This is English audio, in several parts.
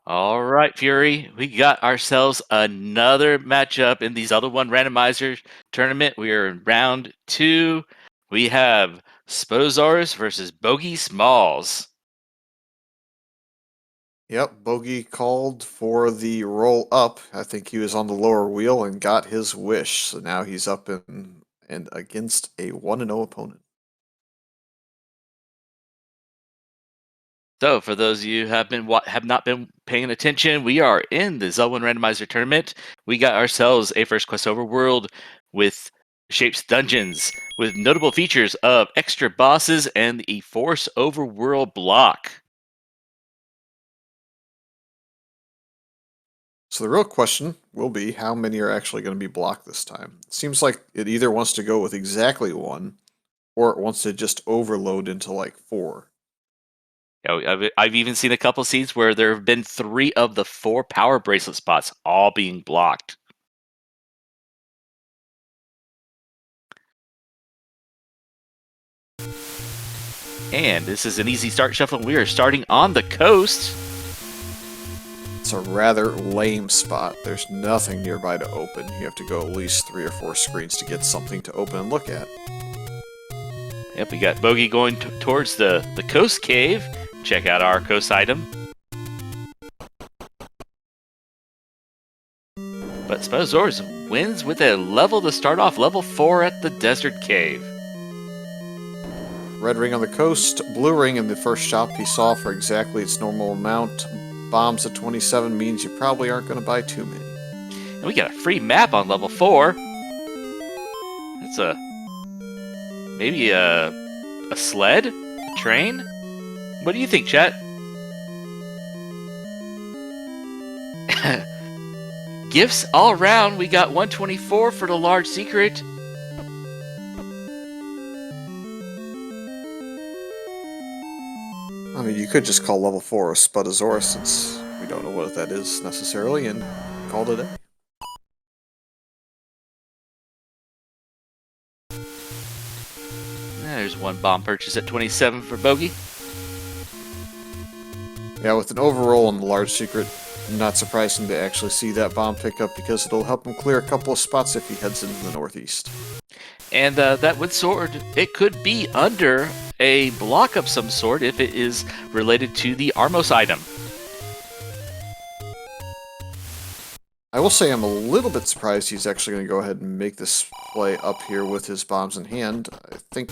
All right, Fury, we got ourselves another matchup in the Zelda 1 Randomizer tournament. We are in round 2. We have Spudozaurus versus BogieSmalls. Yep, Bogey called for the roll up. I think he was on the lower wheel and got his wish. So now he's up and against a 1-0 opponent. So, for those of you who have not been paying attention, we are in the Zelda 1 Randomizer tournament. We got ourselves a First Quest Overworld with Shapes Dungeons, with notable features of extra bosses and a Force Overworld block. So the real question will be how many are actually going to be blocked this time. It seems like it either wants to go with exactly one or it wants to just overload into like 4. I've even seen a couple scenes where there have been 3 of the 4 power bracelet spots all being blocked. And this is an easy start shuffle. We are starting on the coast. It's a rather lame spot. There's nothing nearby to open. You have to go at least 3 or 4 screens to get something to open and look at. Yep, we got Bogey going towards the coast cave. Check out our coast item. But Spudozaurus wins with a level to start off, level 4 at the desert cave. Red ring on the coast, blue ring in the first shop he saw for exactly its normal amount. Bombs at 27 means you probably aren't going to buy too many. And we got a free map on level 4. That's maybe a sled? A train? What do you think, chat? Gifts all around. We got 124 for the large secret. I mean, you could just call level 4 a spudozaurus since we don't know what that is necessarily and call it a day. There's one bomb purchase at 27 for Bogey. Yeah, with an overroll on the large secret, not surprising to actually see that bomb pick up because it'll help him clear a couple of spots if he heads into the northeast. And that wood sword, it could be under a block of some sort if it is related to the Armos item. I will say I'm a little bit surprised he's actually going to go ahead and make this play up here with his bombs in hand. I think...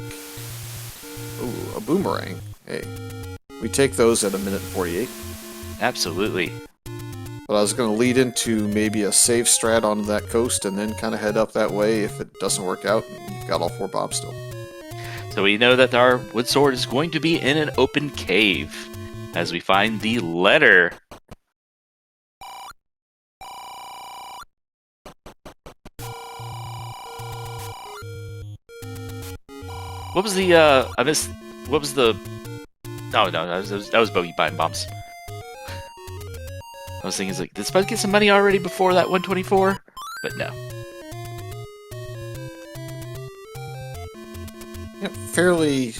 Ooh, a boomerang. Hey, we take those at 1:48. Absolutely. But I was going to lead into maybe a save strat onto that coast and then kind of head up that way if it doesn't work out and you've got all 4 bombs still. So we know that our wood sword is going to be in an open cave as we find the letter. What was the, I missed, what was the, no, that was Bogey buying bombs. I was thinking, like, did Spud get some money already before that 124? But no. Yep, fairly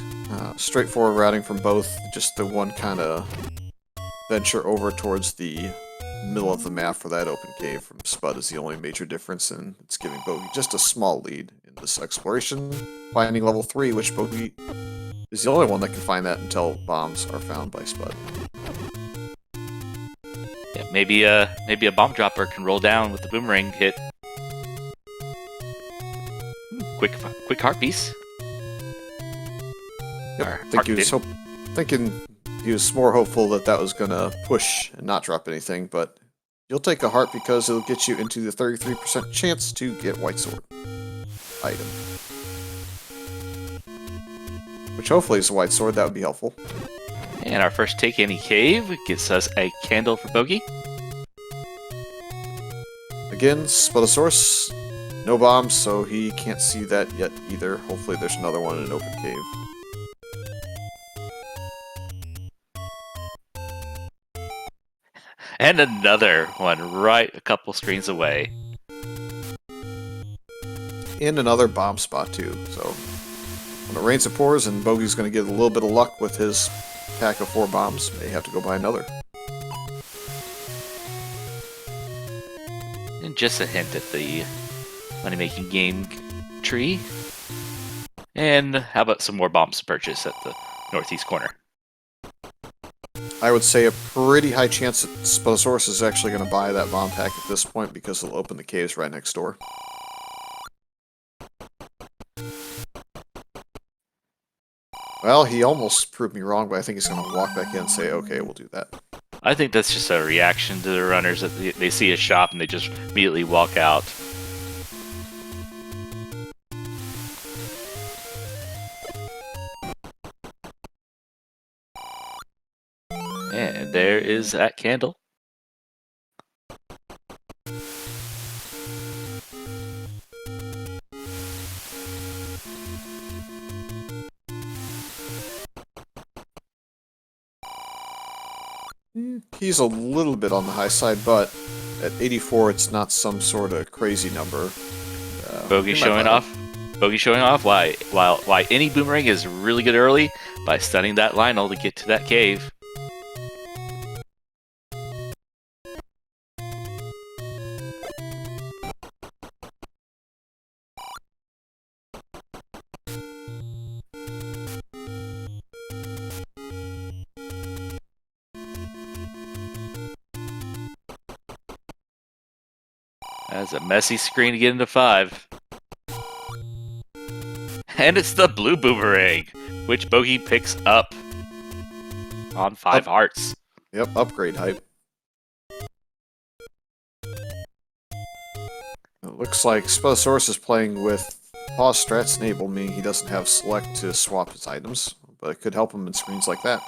straightforward routing from both, just the one kind of venture over towards the middle of the map for that open cave from Spud is the only major difference, and it's giving Bogey just a small lead in this exploration, finding level 3, which Bogey is the only one that can find that until bombs are found by Spud. Yeah, maybe a bomb dropper can roll down with the boomerang hit. Quick heart piece. Yep, I think he was thinking he was more hopeful that that was going to push and not drop anything, but you'll take a heart because it'll get you into the 33% chance to get White Sword item. Which hopefully is a White Sword, that would be helpful. And our first take any cave gets us a candle for Bogey. Again, Spudosaurus, no bombs, so he can't see that yet either. Hopefully there's another one in an open cave. And another one right a couple screens away. And another bomb spot too, so when it rains it pours and Bogey's going to get a little bit of luck with his pack of 4 bombs, may have to go buy another. And just a hint at the money-making game tree. And how about some more bombs to purchase at the northeast corner? I would say a pretty high chance that Spudozaurus is actually going to buy that bomb pack at this point because he'll open the caves right next door. Well, he almost proved me wrong, but I think he's going to walk back in and say, okay, we'll do that. I think that's just a reaction to the runners that they see a shop and they just immediately walk out. And there is that candle. He's a little bit on the high side, but at 84, it's not some sort of crazy number. Bogie showing off. Bogie showing off why any boomerang is really good early by stunning that Lionel to get to that cave. That's a messy screen to get into 5. And it's the blue boomerang, which Bogie picks up on 5 hearts. Yep, upgrade hype. It looks like Spudozaurus is playing with pause strats enabled, meaning he doesn't have select to swap his items, but it could help him in screens like that.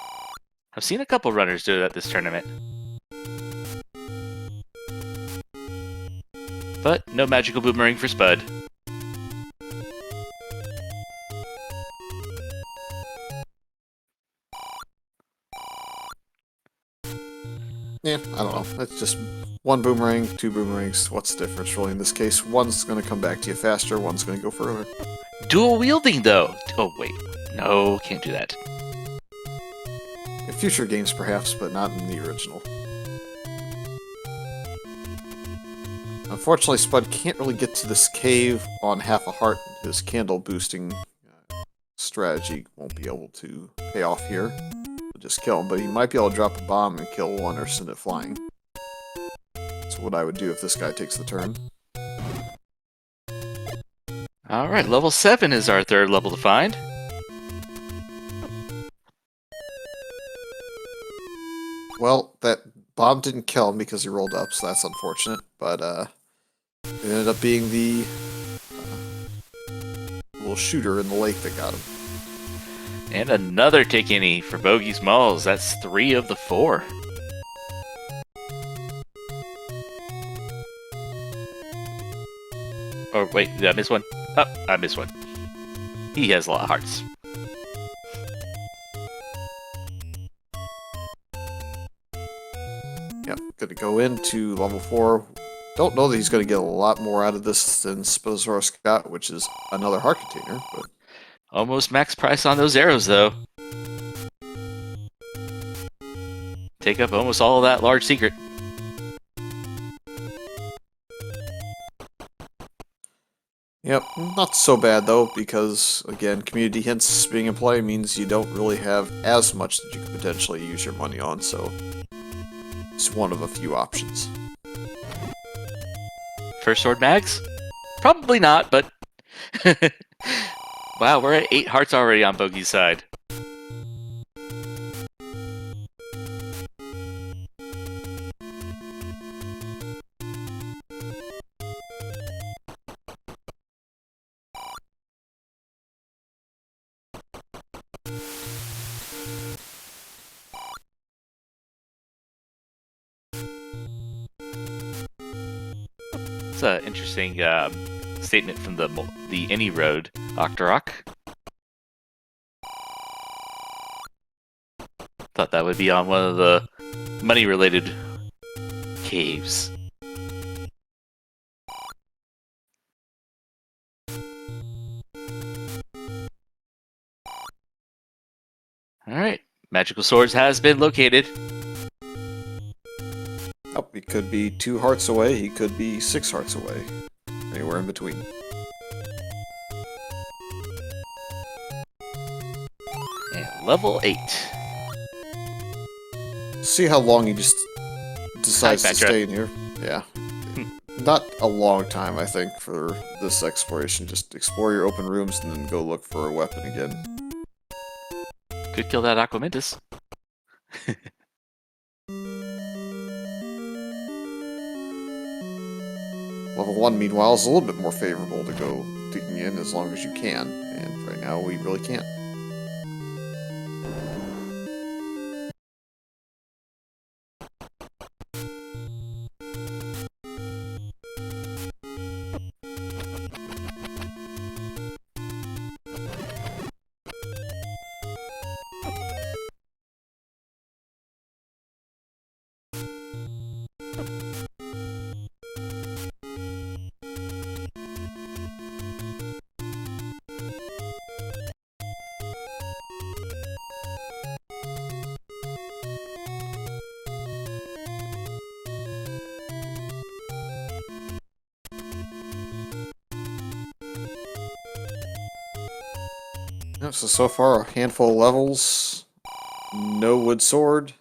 I've seen a couple runners do it at this tournament. But no magical boomerang for Spud. Yeah, I don't know. It's just one boomerang, 2 boomerangs. What's the difference, really? In this case, one's going to come back to you faster, one's going to go further. Dual wielding, though. Oh, wait. No, can't do that. In future games, perhaps, but not in the original. Unfortunately, Spud can't really get to this cave on half a heart. His candle boosting strategy won't be able to pay off here. He'll just kill him, but he might be able to drop a bomb and kill one or send it flying. That's what I would do if this guy takes the turn. Alright, level 7 is our 3rd level to find. Well, that bomb didn't kill him because he rolled up, so that's unfortunate, but it ended up being the little shooter in the lake that got him. And another take any for BogieSmalls. That's 3 of the 4. Oh, wait, did I miss one? Oh, I missed one. He has a lot of hearts. Yep, gonna go into level 4. Don't know that he's gonna get a lot more out of this than Spudozaurus got, which is another heart container, but Almost max price on those arrows, though. Take up almost all of that large secret. yep, not so bad though, because again, community hints being in play means you don't really have as much that you could potentially use your money on, so it's one of a few options. First sword mags? Probably not, but... Wow, we're at 8 hearts already on Bogie's side. It's an interesting statement from the Any Road, Octorok. Thought that would be on one of the money-related caves. Alright, magical swords has been located. Oh, he could be 2 hearts away, he could be 6 hearts away. Anywhere in between. And level 8. See how long he just decides to Petra. stay in here. Yeah. Not a long time, I think, for this exploration. Just explore your open rooms and then go look for a weapon again. Could kill that Aquamentus. Level 1, meanwhile, is a little bit more favorable to go digging in as long as you can. And right now, we really can't. Yep, so far, a handful of levels. No wood sword.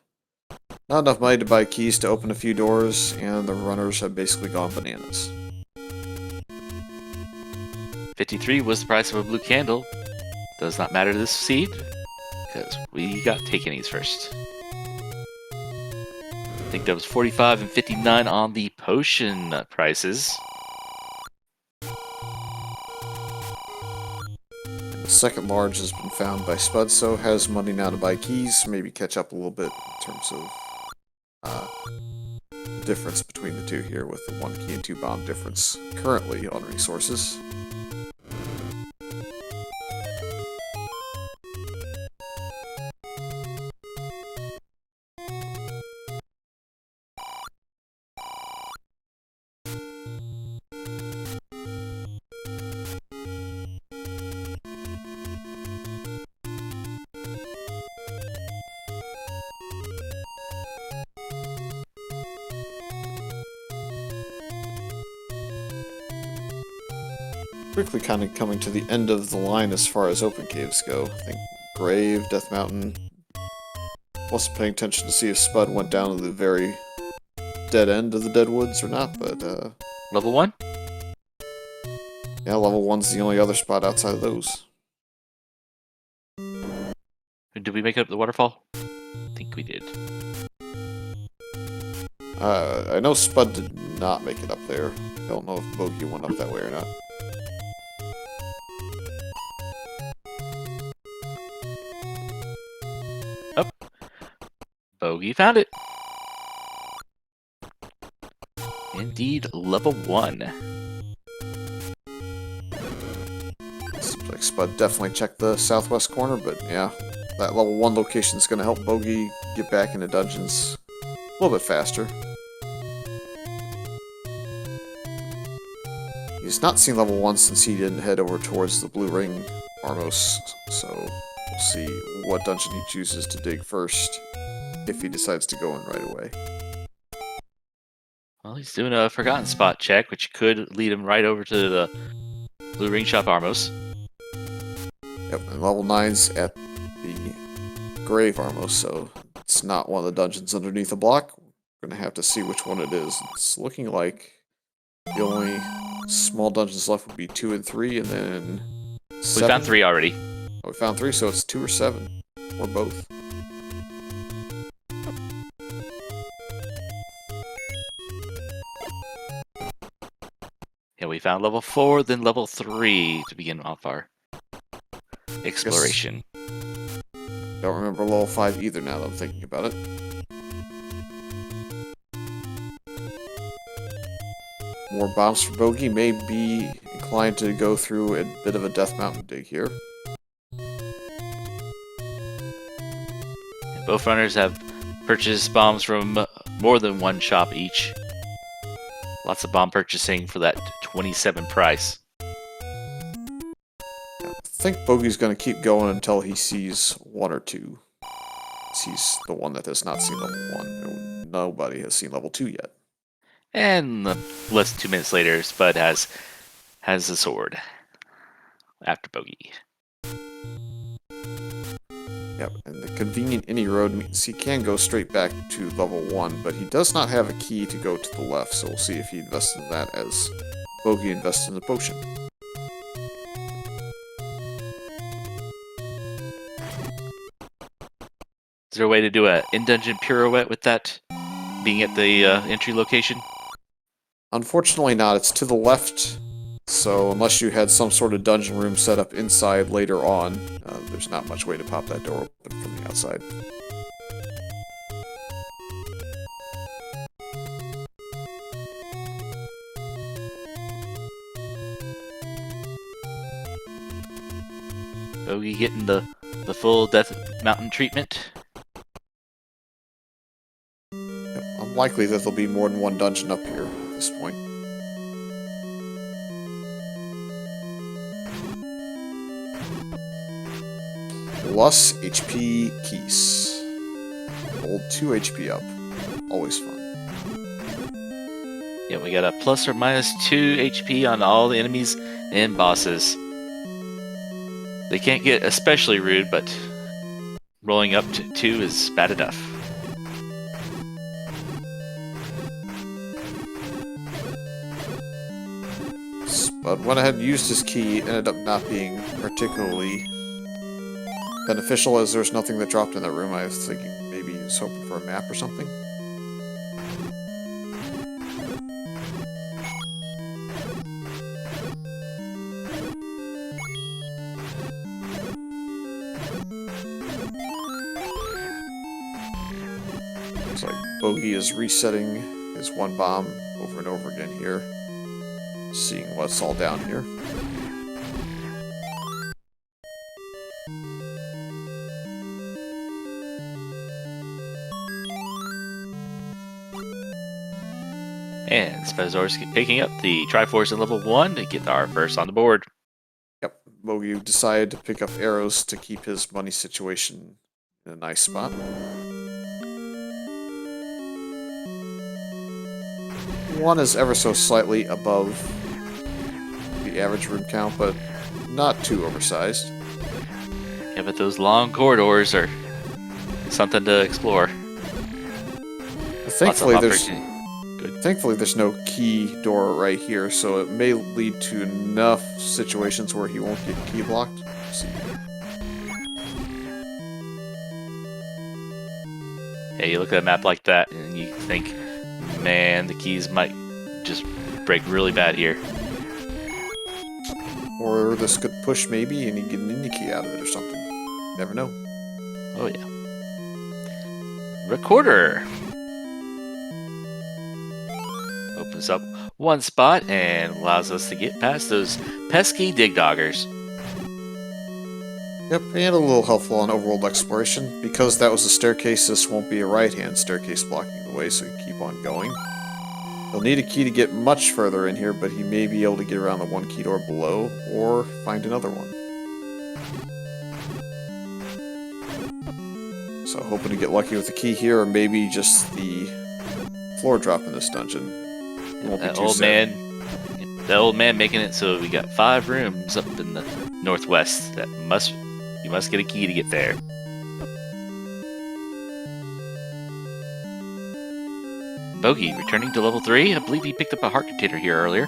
Not enough money to buy keys to open a few doors, and the runners have basically gone bananas. 53 was the price of a blue candle. Does not matter to this seed, because we got takeanies first. I think that was 45 and 59 on the potion prices. The second large has been found by Spud, so has money now to buy keys, maybe catch up a little bit in terms of the difference between the two here, with the 1 key and 2 bomb difference currently on resources. Quickly kind of coming to the end of the line as far as open caves go. I think Grave, Death Mountain. Wasn't paying attention to see if Spud went down to the very dead end of the Dead Woods or not, but Level 1? yeah, level 1's the only other spot outside of those. Did we make it up the waterfall? I think we did. I know Spud did not make it up there. I don't know if Bogie went up that way or not. Bogie found it. Indeed, level 1. Seems like Spud definitely checked the southwest corner, but yeah, that level 1 location is going to help Bogie get back into dungeons a little bit faster. He's not seen level 1 since he didn't head over towards the Blue Ring Armos, so we'll see what dungeon he chooses to dig first, if he decides to go in right away. Well, he's doing a forgotten spot check, which could lead him right over to the Blue Ring Shop Armos. Yep, and level 9's at the Grave Armos, so it's not one of the dungeons underneath the block. We're going to have to see which one it is. It's looking like the only small dungeons left would be 2 and 3, and then 7. We found 3 already. Oh, we found 3, so it's 2 or 7, or both. Yeah, we found level 4, then level 3 to begin off our exploration. Don't remember level 5 either now that I'm thinking about it. More bombs for Bogie. May be inclined to go through a bit of a Death Mountain dig here. And both runners have purchased bombs from more than one shop each. Lots of bomb purchasing for that 27 price. I think Bogie's going to keep going until he sees 1 or 2. He's the one that has not seen level 1. Nobody has seen level 2 yet. And less than 2 minutes later, Spud has a sword after Bogie. Yep, and the convenient any road means he can go straight back to level 1, but he does not have a key to go to the left, so we'll see if he invests in that as Bogie invests in the potion. Is there a way to do a in-dungeon pirouette with that being at the entry location? Unfortunately not, it's to the left, so unless you had some sort of dungeon room set up inside later on, there's not much way to pop that door open from the outside. Bogie getting the full Death Mountain treatment. Yep, unlikely that there'll be more than one dungeon up here at this point. Plus HP keys. Hold 2 HP up. Always fun. Yeah, we got a plus or minus 2 HP on all the enemies and bosses. They can't get especially rude, but rolling up to 2 is bad enough. But went ahead and used his key, ended up not being particularly beneficial as there's nothing that dropped in that room. I was thinking maybe he was hoping for a map or something. Looks like Bogie is resetting his one bomb over and over again here. Seeing what's all down here. And spudozaurus picking up the triforce in level 1 to get our first on the board. Yep, Bogie decided to pick up arrows to keep his money situation in a nice spot. One is ever so slightly above the average room count, but not too oversized. Yeah, but those long corridors are something to explore. Thankfully, there's no key door right here, so it may lead to enough situations where he won't get key blocked. Let's see. Yeah, you look at a map like that and you think, man, the keys might just break really bad here. Or this could push maybe and you get an indie key out of it or something. Never know. Oh yeah. Recorder. Opens up one spot and allows us to get past those pesky dig doggers. Yep, and a little helpful on overworld exploration. Because that was a staircase, this won't be a right-hand staircase blocking the way, so you keep on going. He'll need a key to get much further in here, but he may be able to get around the one key door below, or find another one. So hoping to get lucky with the key here, or maybe just the floor drop in this dungeon. That old man making it so we got 5 rooms up in the northwest that you must get a key to get there. Bogie returning to level 3. I believe he picked up a heart container here earlier.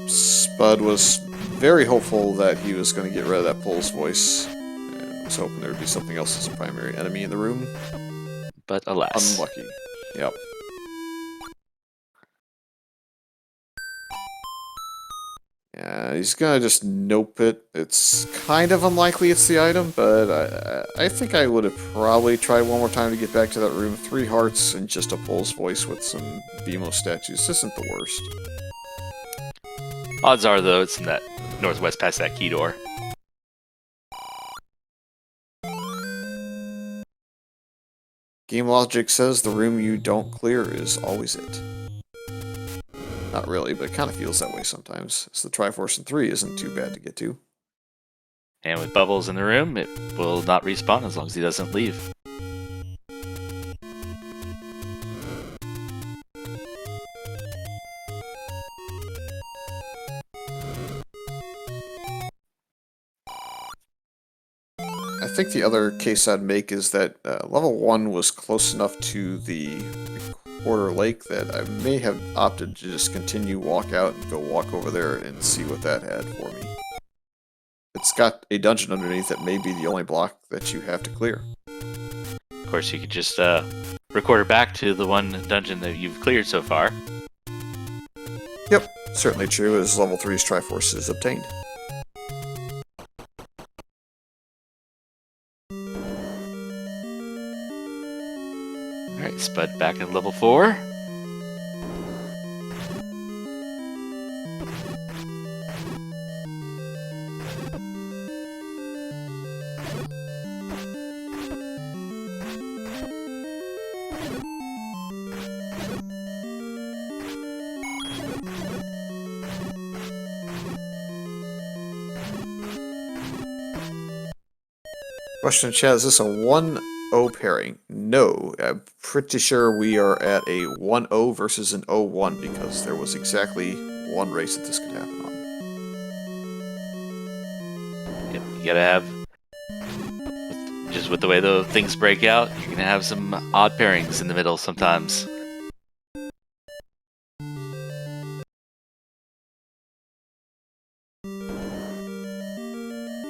Spud was very hopeful that he was going to get rid of that Pole's voice, and was hoping there would be something else as a primary enemy in the room. But alas. Unlucky. Yep. Yeah, he's gonna just nope it. It's kind of unlikely it's the item, but I think I would have probably tried one more time to get back to that room. 3 hearts and just a Pole's voice with some BMO statues isn't the worst. Odds are, though, it's in that northwest past that key door. Game logic says the room you don't clear is always it. Not really, but it kind of feels that way sometimes. So the Triforce in 3 isn't too bad to get to. And with bubbles in the room, it will not respawn as long as he doesn't leave. I think the other case I'd make is that level 1 was close enough to the recorder lake that I may have opted to just continue walk out and go walk over there and see what that had for me. It's got a dungeon underneath that may be the only block that you have to clear. Of course, you could just record it back to the one dungeon that you've cleared so far. Yep, certainly true as level 3's triforce is obtained. Alright, Spud back at level 4. Question in chat, is this a 1-0 pairing? No, I'm pretty sure we are at a 1-0 versus an 0-1 because there was exactly one race that this could happen on. Yep, you gotta have, just with the way the things break out, you're gonna have some odd pairings in the middle sometimes.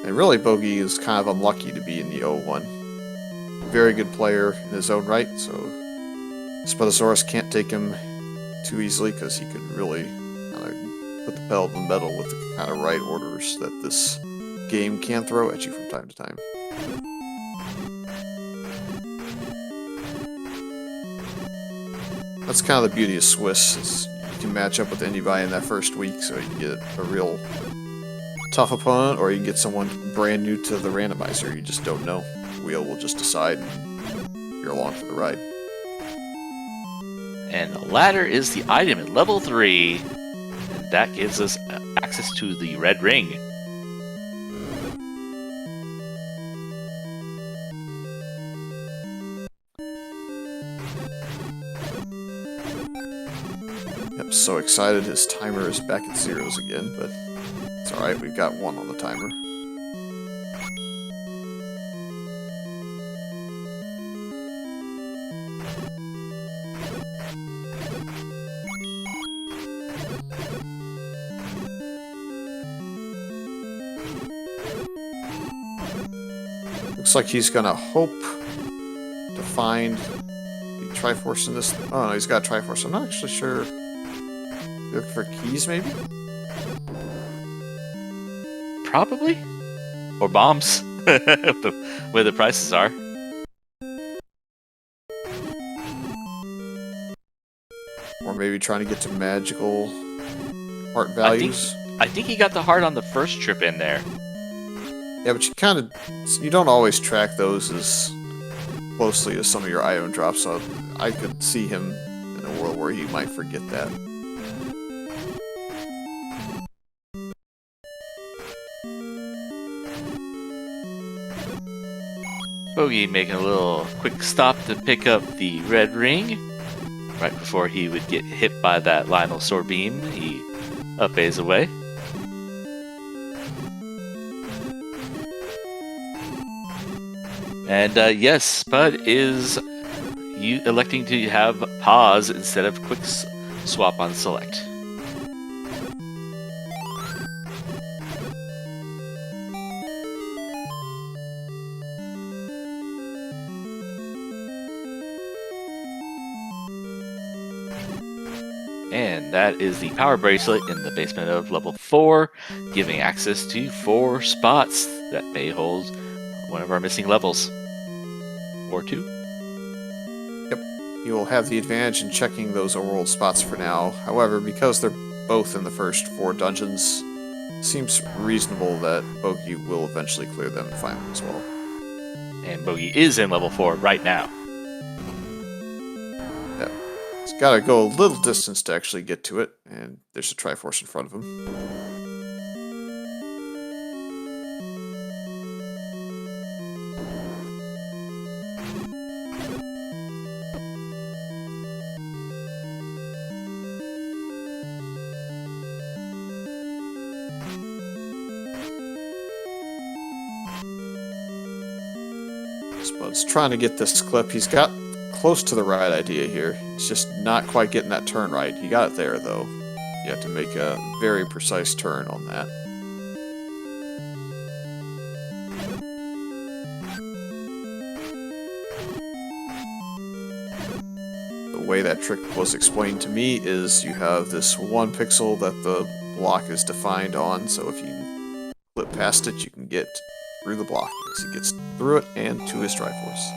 And really, Bogie is kind of unlucky to be in the 0-1. Very good player in his own right, so Spudozaurus can't take him too easily because he could really kind of put the pedal to the metal with the kind of right orders that this game can throw at you from time to time. That's kind of the beauty of Swiss, is you can match up with anybody in that first week, so you can get a real tough opponent, or you can get someone brand new to the randomizer. You just don't know. The wheel will just decide, and you're along for the ride. And the ladder is the item at level 3, and that gives us access to the red ring. Yep, so excited his timer is back at zeros again, but it's alright, we've got 1 on the timer. Looks like he's gonna hope to find the triforce in this. Oh no, he's got a triforce. I'm not actually sure. Looking for keys, maybe? Probably. Or bombs, where the prices are. Or maybe trying to get to magical heart values. I think he got the heart on the first trip in there. Yeah, but you don't always track those as closely as some of your item drops, so I could see him in a world where he might forget that. Bogie making a little quick stop to pick up the red ring. Right before he would get hit by that Lionel sword beam, he up-A's away. And yes, Spud is electing to have pause instead of quick swap on select. And that is the power bracelet in the basement of level 4, giving access to 4 spots that may hold one of our missing levels. Or 2. Yep, you will have the advantage in checking those overworld spots for now. However, because they're both in the first 4 dungeons, it seems reasonable that Bogie will eventually clear them and find them as well. And Bogie is in level 4 right now. Yeah. He's got to go a little distance to actually get to it, and there's a triforce in front of him. Spud's trying to get this clip. He's got close to the right idea here. He's just not quite getting that turn right. He got it there, though. You have to make a very precise turn on that. The way that trick was explained to me is you have this one pixel that the block is defined on, so if you flip past it, you can get through the block. As he gets through it and to his triforce.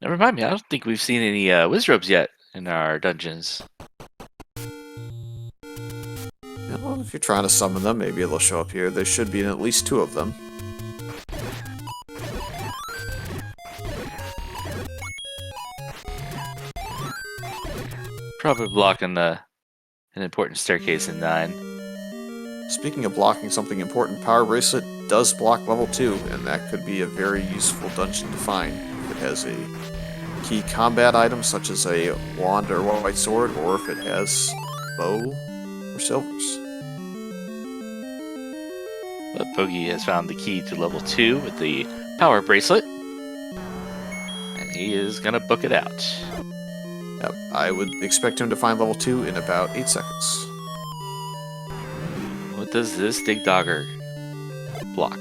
Now remind me, I don't think we've seen any Wizrobes yet in our dungeons. Well, if you're trying to summon them, maybe they'll show up here. There should be at least 2 of them. Probably blocking an important staircase in 9. Speaking of blocking something important, Power Bracelet does block level 2, and that could be a very useful dungeon to find. If it has a key combat item, such as a wand or white sword, or if it has bow or silvers. But Bogie has found the key to level 2 with the Power Bracelet. And he is going to book it out. Yep, I would expect him to find level 2 in about 8 seconds. What does this Dig Dogger block?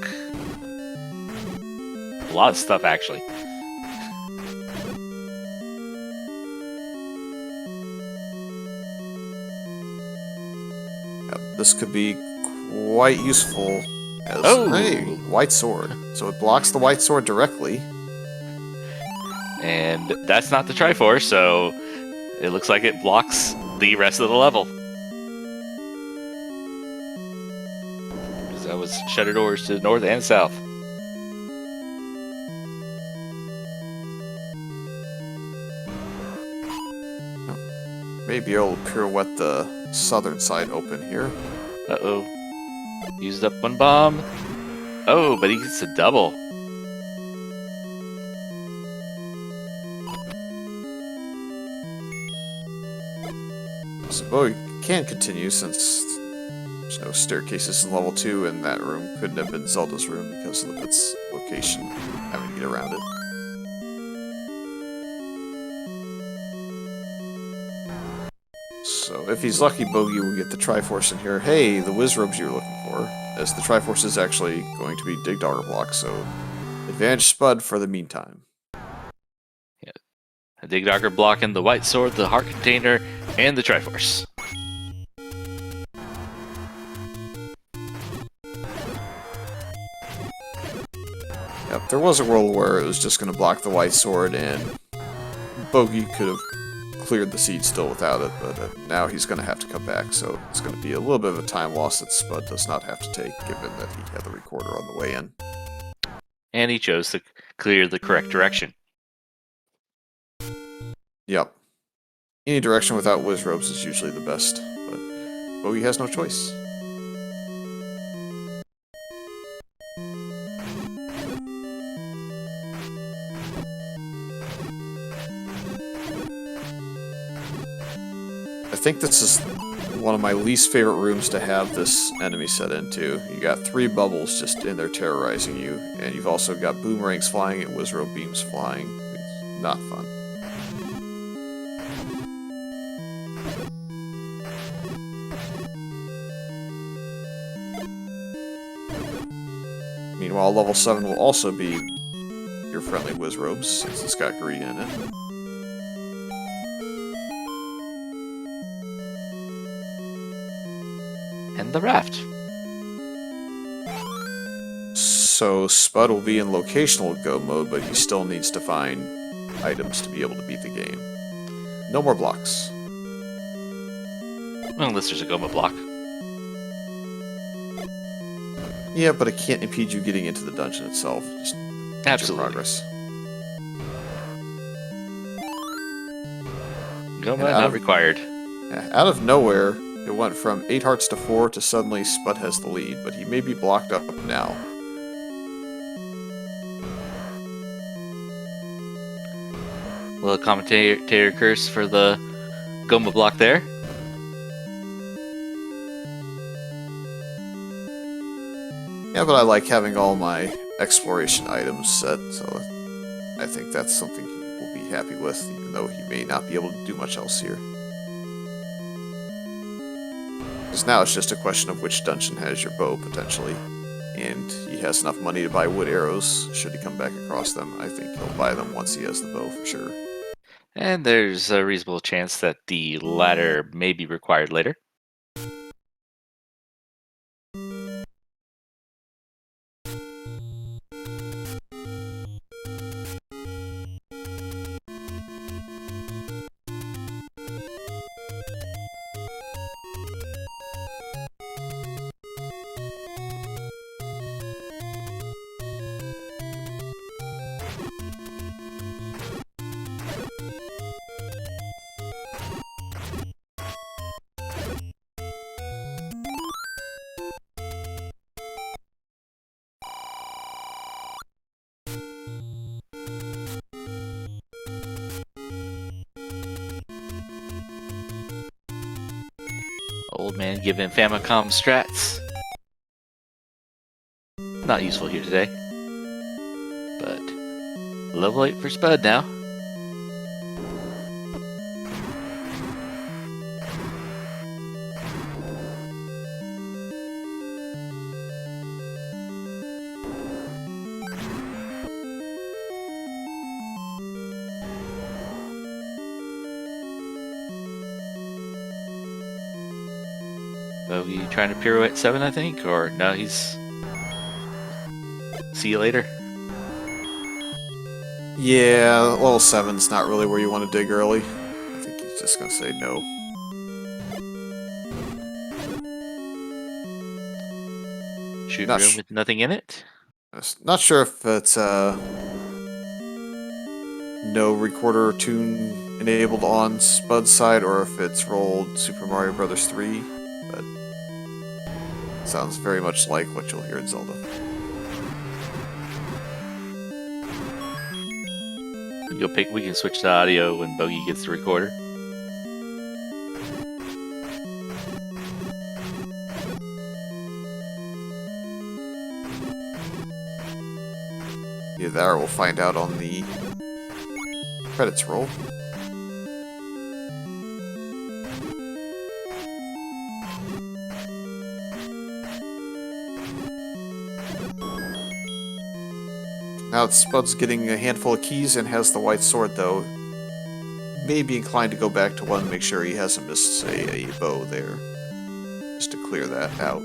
A lot of stuff, actually. Yep, this could be quite useful as hey, white sword. So it blocks the white sword directly. And that's not the Triforce, so it looks like it blocks the rest of the level. That was shutter doors to the north and south. Maybe I'll pirouette the southern side open here. Uh-oh. Used up 1 bomb. Oh, but he gets a double. So you can continue since there's no staircases in level 2, and that room couldn't have been Zelda's room because of its location, having to get around it. So if he's lucky, Bogie will get the Triforce in here. Hey, the Wizrobes you're looking for, as the Triforce is actually going to be Dig Dogger block, so advantage Spud for the meantime. Yeah. A Dig Dogger blocking the white sword, the heart container, and the Triforce. Yep, there was a world where it was just going to block the white sword, and Bogie could have cleared the seed still without it, but now he's going to have to come back, so it's going to be a little bit of a time loss that Spud does not have to take, given that he had the recorder on the way in. And he chose to clear the correct direction. Yep. Any direction without Wizrobes is usually the best, but Bogie has no choice. I think this is one of my least favorite rooms to have this enemy set into. You got 3 bubbles just in there terrorizing you, and you've also got boomerangs flying and Wizrobe beams flying. It's not fun. Meanwhile, level 7 will also be your friendly Wizrobes, since it's got green in it. And the raft. So Spud will be in locational go mode, but he still needs to find items to be able to beat the game. No more blocks. Well, unless there's a Goma block. Yeah, but it can't impede you getting into the dungeon itself. Just Absolutely. progress. Goma not required. Out of nowhere, it went from 8 hearts to 4 to suddenly Spud has the lead, but he may be blocked up now. Little commentator curse for the Goma block there. Yeah, but I like having all my exploration items set, so I think that's something he will be happy with, even though he may not be able to do much else here. Because now it's just a question of which dungeon has your bow, potentially. And he has enough money to buy wood arrows, should he come back across them. I think he'll buy them once he has the bow, for sure. And there's a reasonable chance that the latter may be required later. Old man giving Famicom strats. Not useful here today. But level 8 for Spud now. Bogie trying to pirouette 7, I think? Or no, he's... See you later. Yeah, level 7's not really where you want to dig early. I think he's just going to say no. Shoot Not room with nothing in it? Not sure if it's no recorder tune enabled on Spud's side or if it's rolled Super Mario Bros. 3, but sounds very much like what you'll hear in Zelda. We can switch to audio when Bogie gets the recorder. Either that or we'll find out on the credits roll. Now that Spud's getting a handful of keys and has the white sword, though, may be inclined to go back to one and make sure he hasn't missed, say, a bow there. Just to clear that out.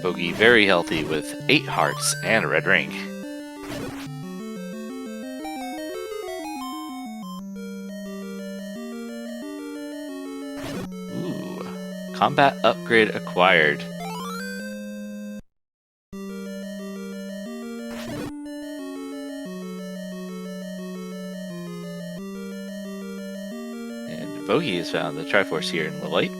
Bogie very healthy with 8 hearts and a red ring. Combat upgrade acquired. And Bogie has found the triforce here in the light.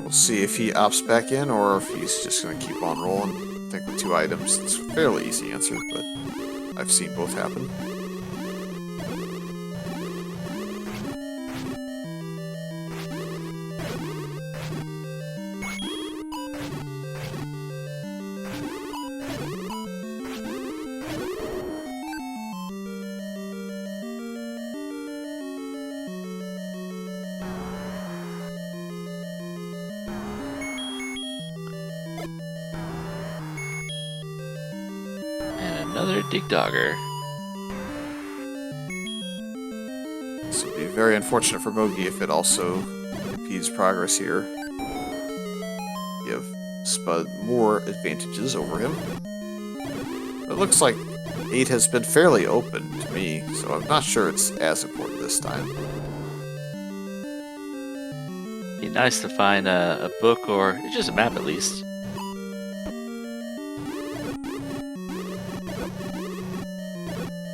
We'll see if he opts back in or if he's just going to keep on rolling. I think with 2 items, it's a fairly easy answer, but I've seen both happen. Another Dig Dogger. This would be very unfortunate for Bogie if it also impedes progress here. Give Spud more advantages over him. It looks like 8 has been fairly open to me, so I'm not sure it's as important this time. Be nice to find a book or just a map at least.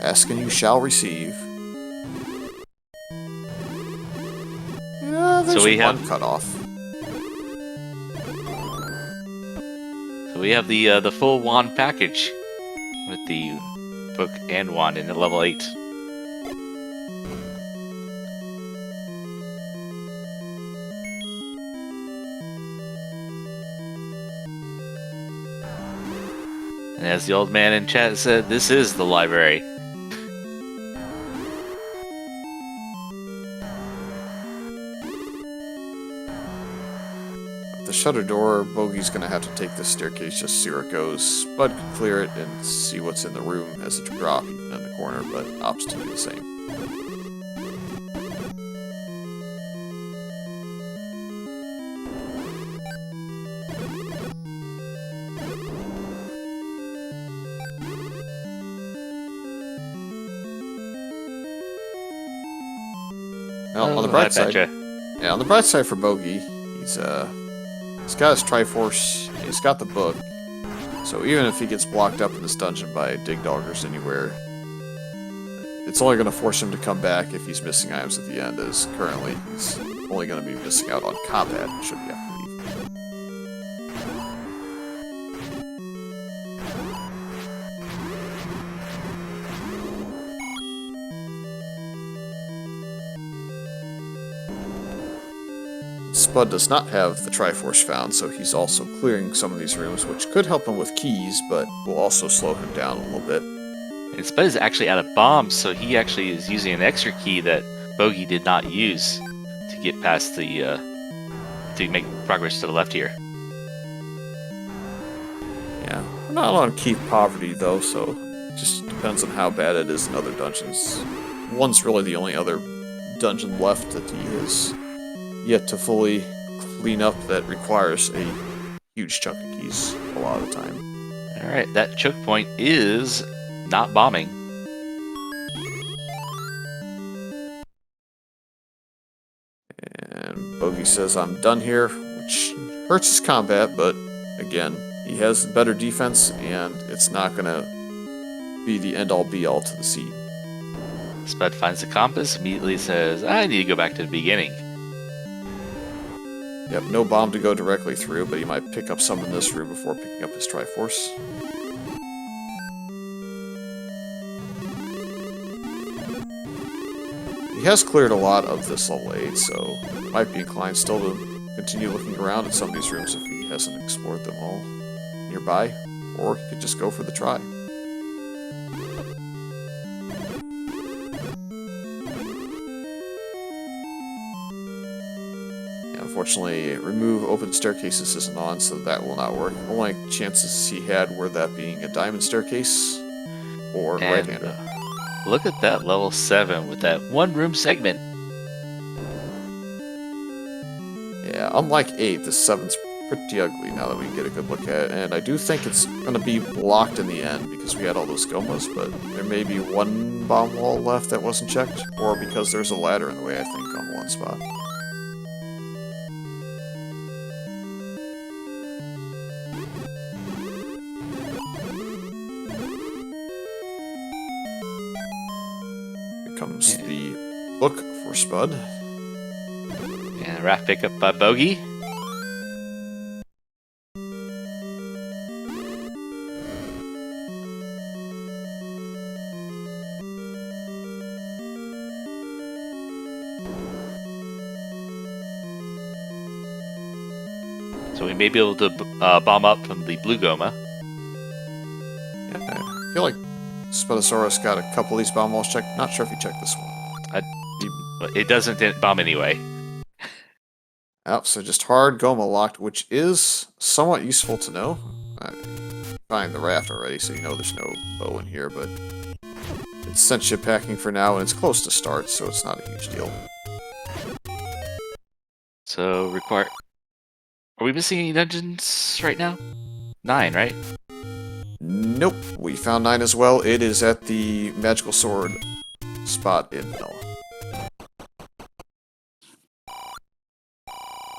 Ask and you shall receive. there's we one have cut off. so we have the full wand package with the book and wand in at level 8. And as the old man in chat said, this is the library. The shutter door, Bogey's gonna have to take this staircase just to see where it goes. Spud can clear it and see what's in the room as a drop even in the corner, but opts to do the same. Now, on the bright side, yeah, on the bright side for Bogey, he's got his triforce, he's got the book, so even if he gets blocked up in this dungeon by dig doggers anywhere, it's only going to force him to come back if he's missing items at the end, as currently he's only going to be missing out on combat should he have to leave. Spud does not have the Triforce found, so he's also clearing some of these rooms, which could help him with keys, but will also slow him down a little bit. And Spud is actually out of bombs, so he actually is using an extra key that Bogey did not use to get past the, to make progress to the left here. Yeah, we're not on key poverty though, so it just depends on how bad it is in other dungeons. One's really the only other dungeon left that he has yet to fully clean up that requires a huge chunk of keys a lot of the time. Alright, that choke point is not bombing. And Bogey says, I'm done here, which hurts his combat, but again, he has better defense, and it's not going to be the end-all be-all to the seed. Spud finds the compass, immediately says, I need to go back to the beginning. Yep, no bomb to go directly through, but he might pick up some in this room before picking up his Triforce. He has cleared a lot of this level 8, so might be inclined still to continue looking around at some of these rooms if he hasn't explored them all nearby, or he could just go for the try. Unfortunately, remove open staircases isn't on, so that will not work. Only chances he had were that being a diamond staircase or right-handed. Look at that level 7 with that one room segment. Yeah, unlike 8, the 7's pretty ugly now that we can get a good look at it. And I do think it's going to be blocked in the end because we had all those gomas, but there may be one bomb wall left that wasn't checked, or because there's a ladder in the way, I think, on one spot. Comes the book for Spud. And a raft pickup by Bogey. So we may be able to bomb up from the blue goma. Yeah, I feel like Spudozaurus got a couple of these bomb walls checked. Not sure if he checked this one. It doesn't bomb anyway. Oh, so just hard goma locked, which is somewhat useful to know. Find the raft already, so you know there's no bow in here, but it's sent ship packing for now, and it's close to start, so it's not a huge deal. So require. Are we missing any dungeons right now? 9, right? Nope, we found 9 as well. It is at the magical sword spot in Vanilla.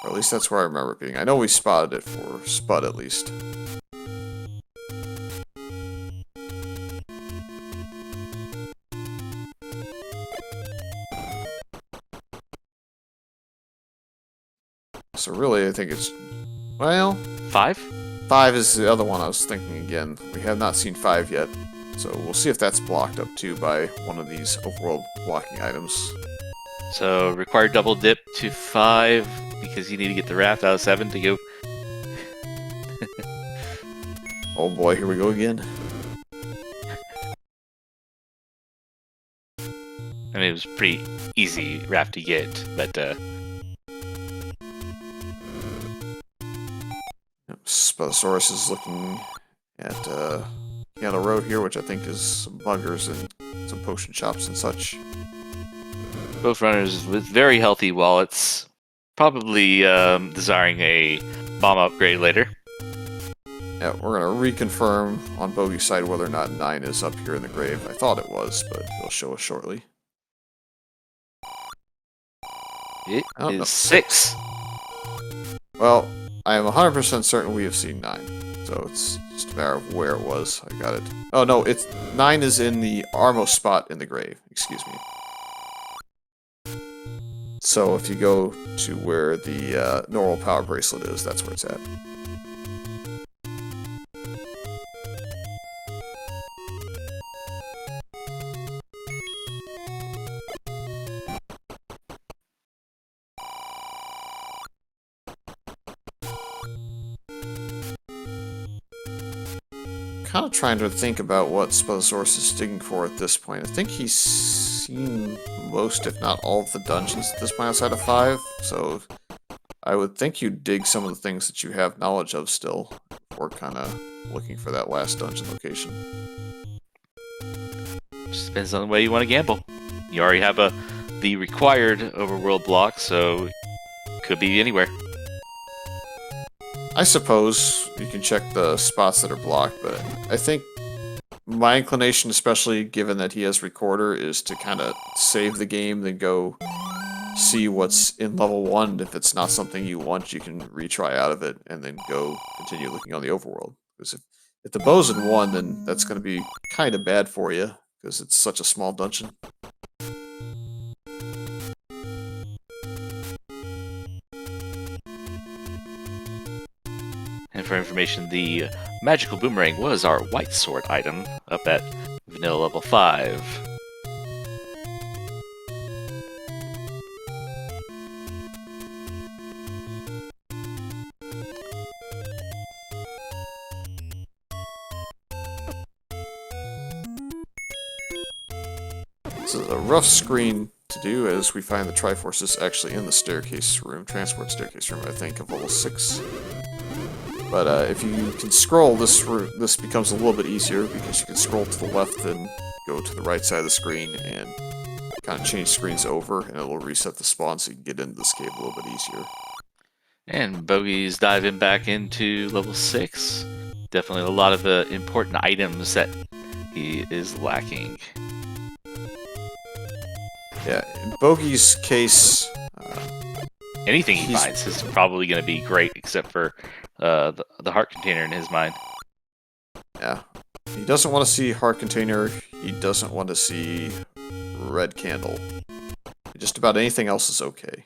Or at least that's where I remember it being. I know we spotted it for Spud at least. So really, I think it's, well, 5? 5 is the other one I was thinking again. We have not seen 5 yet. So we'll see if that's blocked up too by one of these overworld blocking items. So required double dip to 5 because you need to get the raft out of 7 to go. Oh boy, here we go again. I mean, it was pretty easy raft to get, but Spudozaurus is looking at Ganon Road here, which I think is some buggers and some potion shops and such. both runners with very healthy wallets, probably desiring a bomb upgrade later. Yeah, we're gonna reconfirm on Bogey's side whether or not 9 is up here in the grave. I thought it was, but he'll show us shortly. It Oh, is no, 6. Well, I am 100% certain we have seen 9. So it's just a matter of where it was. I got it. Oh no, it's 9 is in the Armo spot in the grave. Excuse me. So if you go to where the normal power bracelet is, that's where it's at. Kind of trying to think about what Spudozaurus is digging for at this point. I think he's seen most, if not all, of the dungeons at this point outside of 5, so I would think you'd dig some of the things that you have knowledge of still, before kind of looking for that last dungeon location. Just depends on the way you want to gamble. You already have the required overworld block, so could be anywhere. I suppose you can check the spots that are blocked, but I think my inclination, especially given that he has Recorder, is to kind of save the game, then go see what's in level 1. If it's not something you want, you can retry out of it, and then go continue looking on the overworld. Because if the bow's in 1, then that's going to be kind of bad for you, because it's such a small dungeon. And for information, the magical boomerang was our white sword item up at vanilla level 5. This is a rough screen to do, as we find the triforce is actually in the staircase room, transport staircase room, I think, of level 6. But if you can scroll, this becomes a little bit easier, because you can scroll to the left and go to the right side of the screen and kind of change screens over, and it'll reset the spawn so you can get into this cave a little bit easier. And Bogey's diving back into level 6. Definitely a lot of important items that he is lacking. Yeah, in Bogey's case, anything he finds is probably going to be great, except for the heart container in his mind. Yeah. He doesn't want to see heart container, he doesn't want to see red candle. Just about anything else is okay.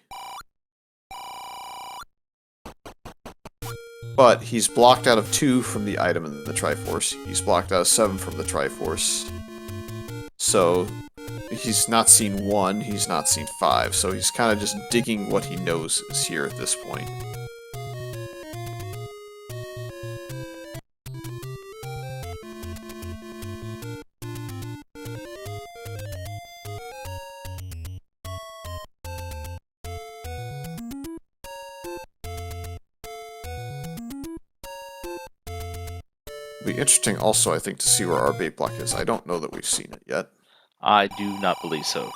But he's blocked out of 2 from the item in the Triforce. He's blocked out of 7 from the Triforce. So he's not seen 1, he's not seen 5. So he's kind of just digging what he knows is here at this point. It'll be interesting also, I think, to see where our bait block is. I don't know that we've seen it yet. I do not believe so.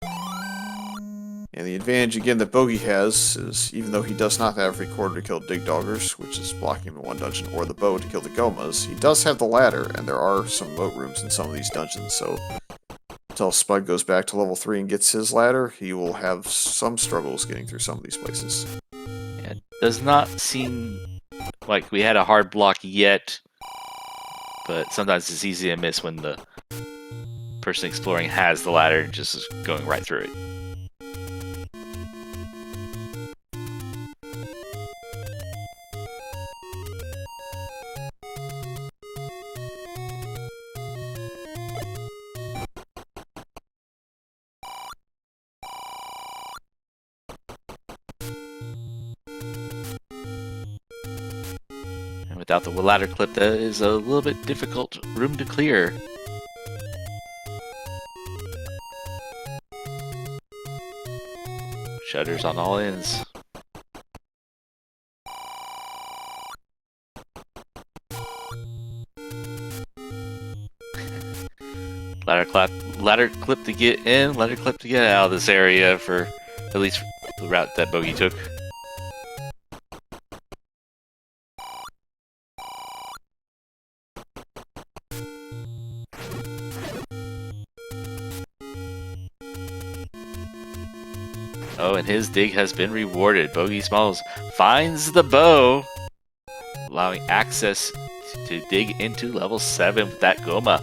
And the advantage, again, that Bogey has is, even though he does not have Recorder to kill Dig Doggers, which is blocking the one dungeon, or the bow to kill the Gomas, he does have the ladder, and there are some moat rooms in some of these dungeons, so until Spud goes back to level 3 and gets his ladder, he will have some struggles getting through some of these places. It does not seem like we had a hard block yet, but sometimes it's easy to miss when the person exploring has the ladder and just is going right through it. Without the ladder clip, that is a little bit difficult room to clear. Shutters on all ends. Ladder clip to get in, ladder clip to get out of this area for at least the route that Bogie took. Oh, and his dig has been rewarded. BogieSmalls finds the bow, allowing access to dig into level 7 with that Goma.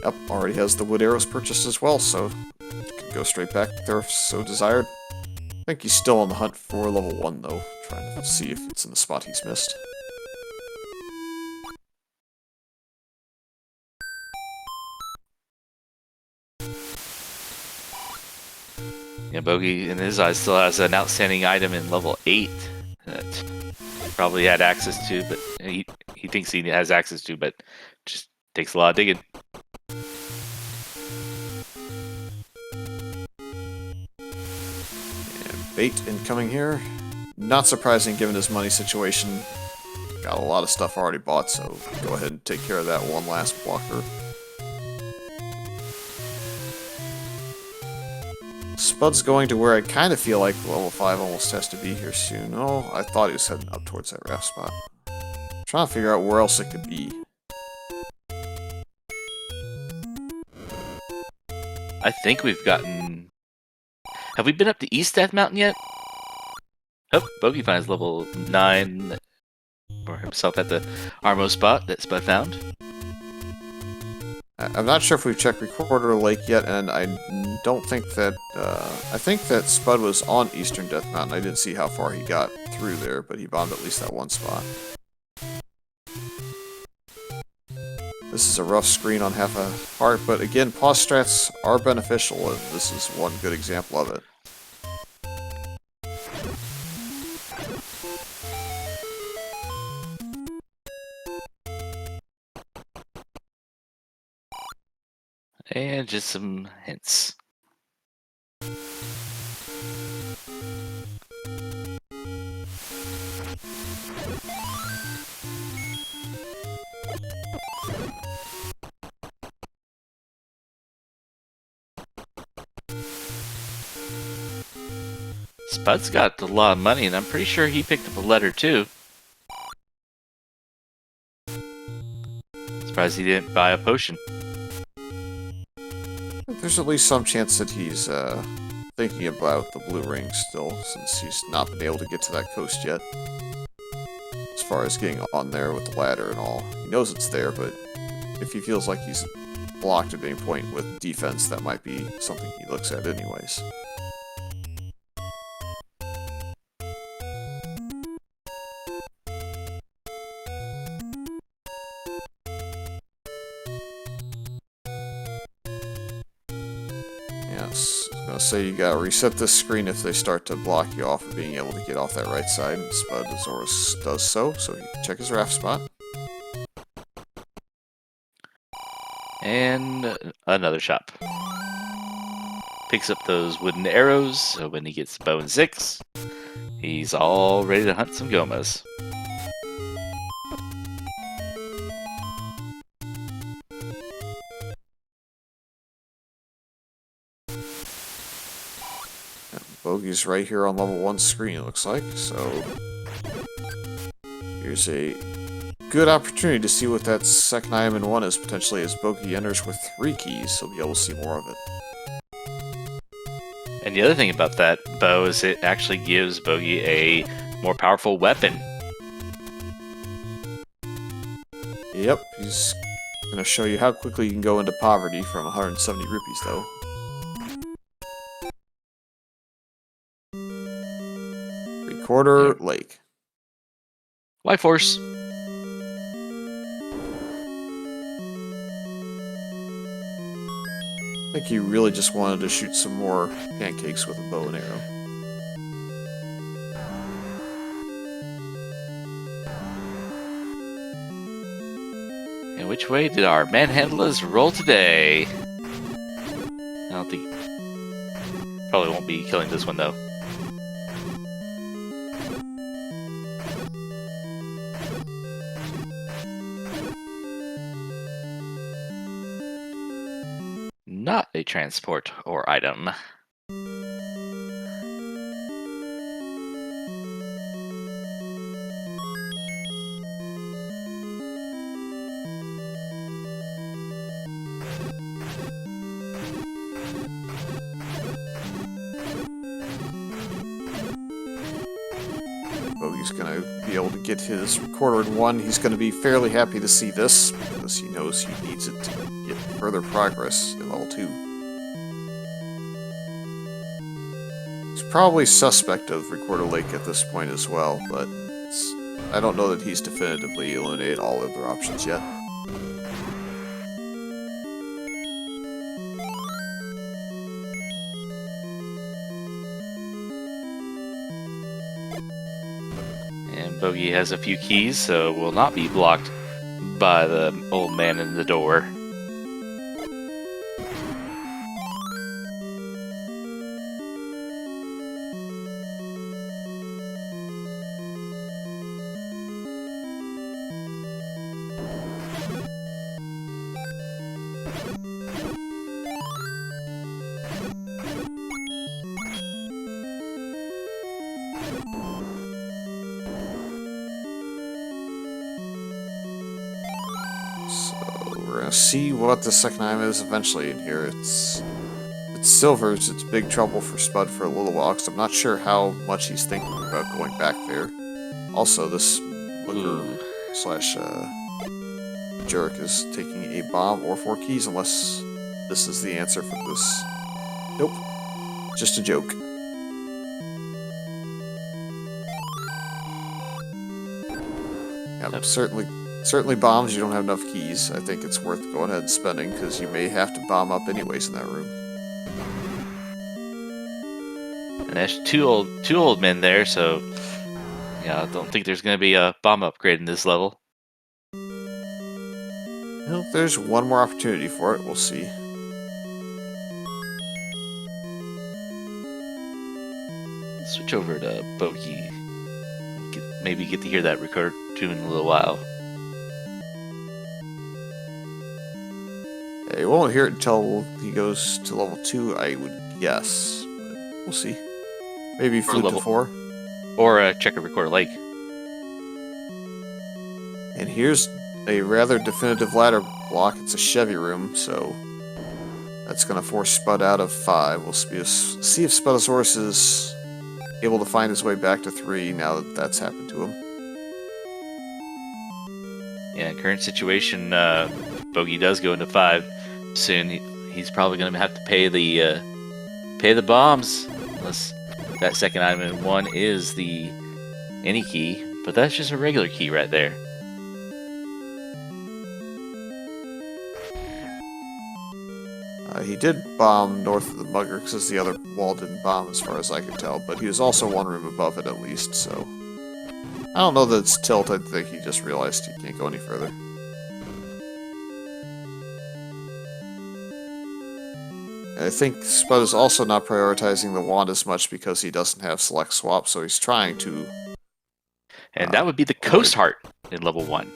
Yep, already has the wood arrows purchased as well, so can go straight back there if so desired. I think he's still on the hunt for level 1 though, trying to see if it's in the spot he's missed. Yeah, Bogie, in his eyes, still has an outstanding item in level 8 that he probably had access to, but he thinks he has access to, but just takes a lot of digging. And bait incoming here. Not surprising given his money situation. Got a lot of stuff already bought, so go ahead and take care of that one last blocker. Spud's going to where I kind of feel like level 5 almost has to be here soon. Oh, I thought he was heading up towards that raft spot. I'm trying to figure out where else it could be. I think we've gotten... Have we been up to East Death Mountain yet? Oh, Bogie finds level 9 for himself at the Armo spot that Spud found. I'm not sure if we've checked Recorder Lake yet, and I don't think that... I think that Spud was on Eastern Death Mountain. I didn't see how far he got through there, but he bombed at least that one spot. This is a rough screen on half a heart, but again, pause strats are beneficial, and this is one good example of it. And just some hints. Spud's got a lot of money, and I'm pretty sure he picked up a letter too. Surprised he didn't buy a potion. There's at least some chance that he's thinking about the blue ring still, since he's not been able to get to that coast yet. As far as getting on there with the ladder and all. He knows it's there, but if he feels like he's blocked at any point with defense, that might be something he looks at anyways. So you gotta reset this screen if they start to block you off of being able to get off that right side, and Spudozaurus does so he can check his raft spot. And another shop. Picks up those wooden arrows, so when he gets bow and 6, he's all ready to hunt some Gomas. Bogie's right here on level 1 screen, it looks like, so here's a good opportunity to see what that second item in 1 is, potentially, as Bogie enters with 3 keys, he'll be able to see more of it. And the other thing about that bow is it actually gives Bogie a more powerful weapon. Yep, he's going to show you how quickly you can go into poverty from 170 rupees, though. Recorder Lake. Life Force. I think he really just wanted to shoot some more pancakes with a bow and arrow. which way did our manhandlers roll today? I don't think... Probably won't be killing this one, though. Not a transport or item. Bogie's gonna be able to get his recorder in 1. He's gonna be fairly happy to see this, because he knows he needs it to get further progress in level 2. He's probably suspect of Recorder Lake at this point as well, but I don't know that he's definitively eliminated all other options yet. And Bogie has a few keys, so will not be blocked by the old man in the door. We're gonna see what the second item is eventually in here. It's silvers. It's big trouble for Spud for a little while, because I'm not sure how much he's thinking about going back there. Also, this looker slash jerk is taking a bomb or 4 keys, unless this is the answer for this. Nope. Just a joke. Yeah, certainly bombs, you don't have enough keys. I think it's worth going ahead and spending, because you may have to bomb up anyways in that room. And there's two old men there, so yeah, I don't think there's going to be a bomb upgrade in this level. Well, if there's one more opportunity for it, we'll see. Switch over to Bogie. Maybe get to hear that record tune in a little while. Yeah, you won't hear it until he goes to level 2, I would guess. But we'll see. Maybe flip to 4. Or check a Recorder Lake. And here's a rather definitive ladder block. It's a Chevy room, so that's going to force Spud out of 5. We'll see if Spudozaurus is able to find his way back to 3 now that that's happened to him. Yeah, in current situation, Bogie does go into 5 soon. He's probably going to have to pay the bombs, unless that second item in 1 is the any key, but that's just a regular key right there. He did bomb north of the mugger, because the other wall didn't bomb as far as I could tell, but he was also 1 room above it at least, so I don't know that it's tilt. I think he just realized he can't go any further. I think Spud is also not prioritizing the wand as much because he doesn't have select swap, so he's trying to... And that would be the Coast Heart in level 1.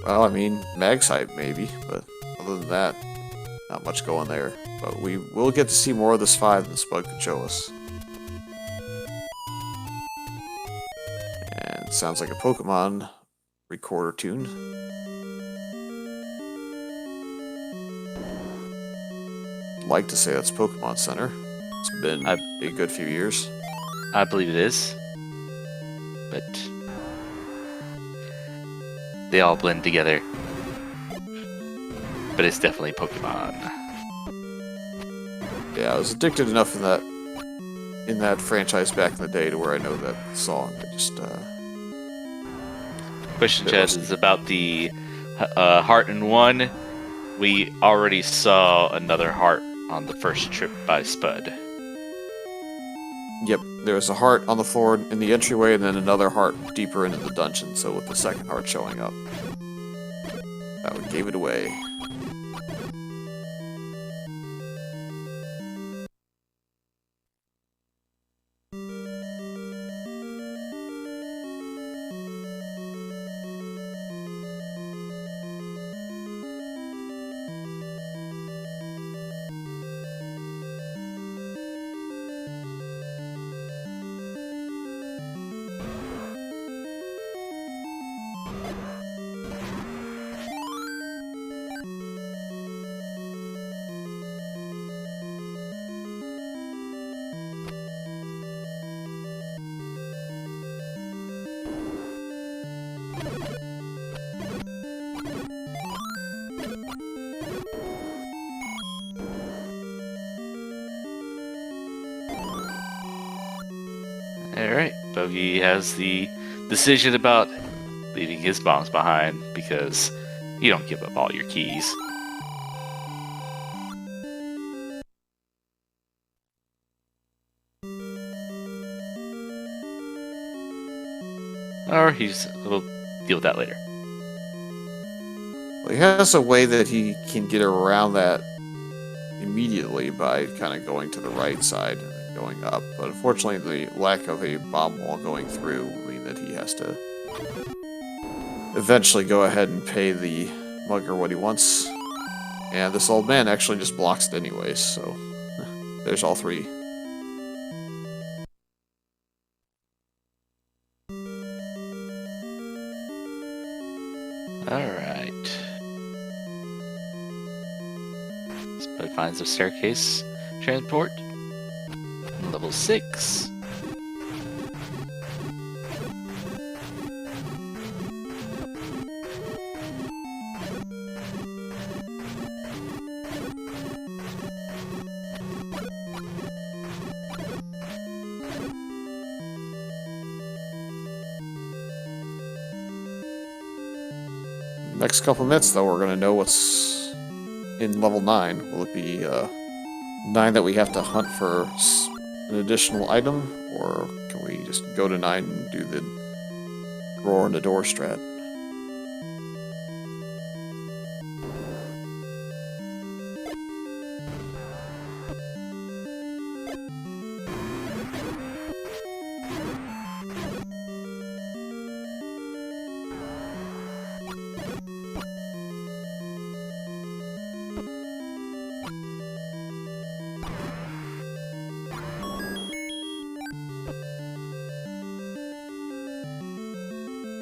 Well, I mean, Mag's hype maybe, but other than that, not much going there. But we will get to see more of this 5 than Spud can show us. And it sounds like a Pokemon recorder tune. I'd like to say that's Pokemon Center. It's been a good few years. I believe it is. But they all blend together. But it's definitely Pokemon. Yeah, I was addicted enough in that franchise back in the day to where I know that song. I just Question, Chad, is about the heart in 1. We already saw another heart on the first trip by Spud. there's a heart on the floor in the entryway, and then another heart deeper into the dungeon. So with the second heart showing up, that one gave it away. Alright, Bogie has the decision about leaving his bombs behind because you don't give up all your keys. Or he'll deal with that later. Well, he has a way that he can get around that immediately by kind of going to the right side and then going up. But unfortunately, the lack of a bomb wall going through will mean that he has to eventually go ahead and pay the mugger what he wants. And this old man actually just blocks it anyways, so there's all three. Alright. Spud finds a staircase transport. Level 6. Next couple minutes, though, we're going to know what's in level 9. Will it be 9 that we have to hunt for an additional item, or can we just go to 9 and do the roar in the door strat?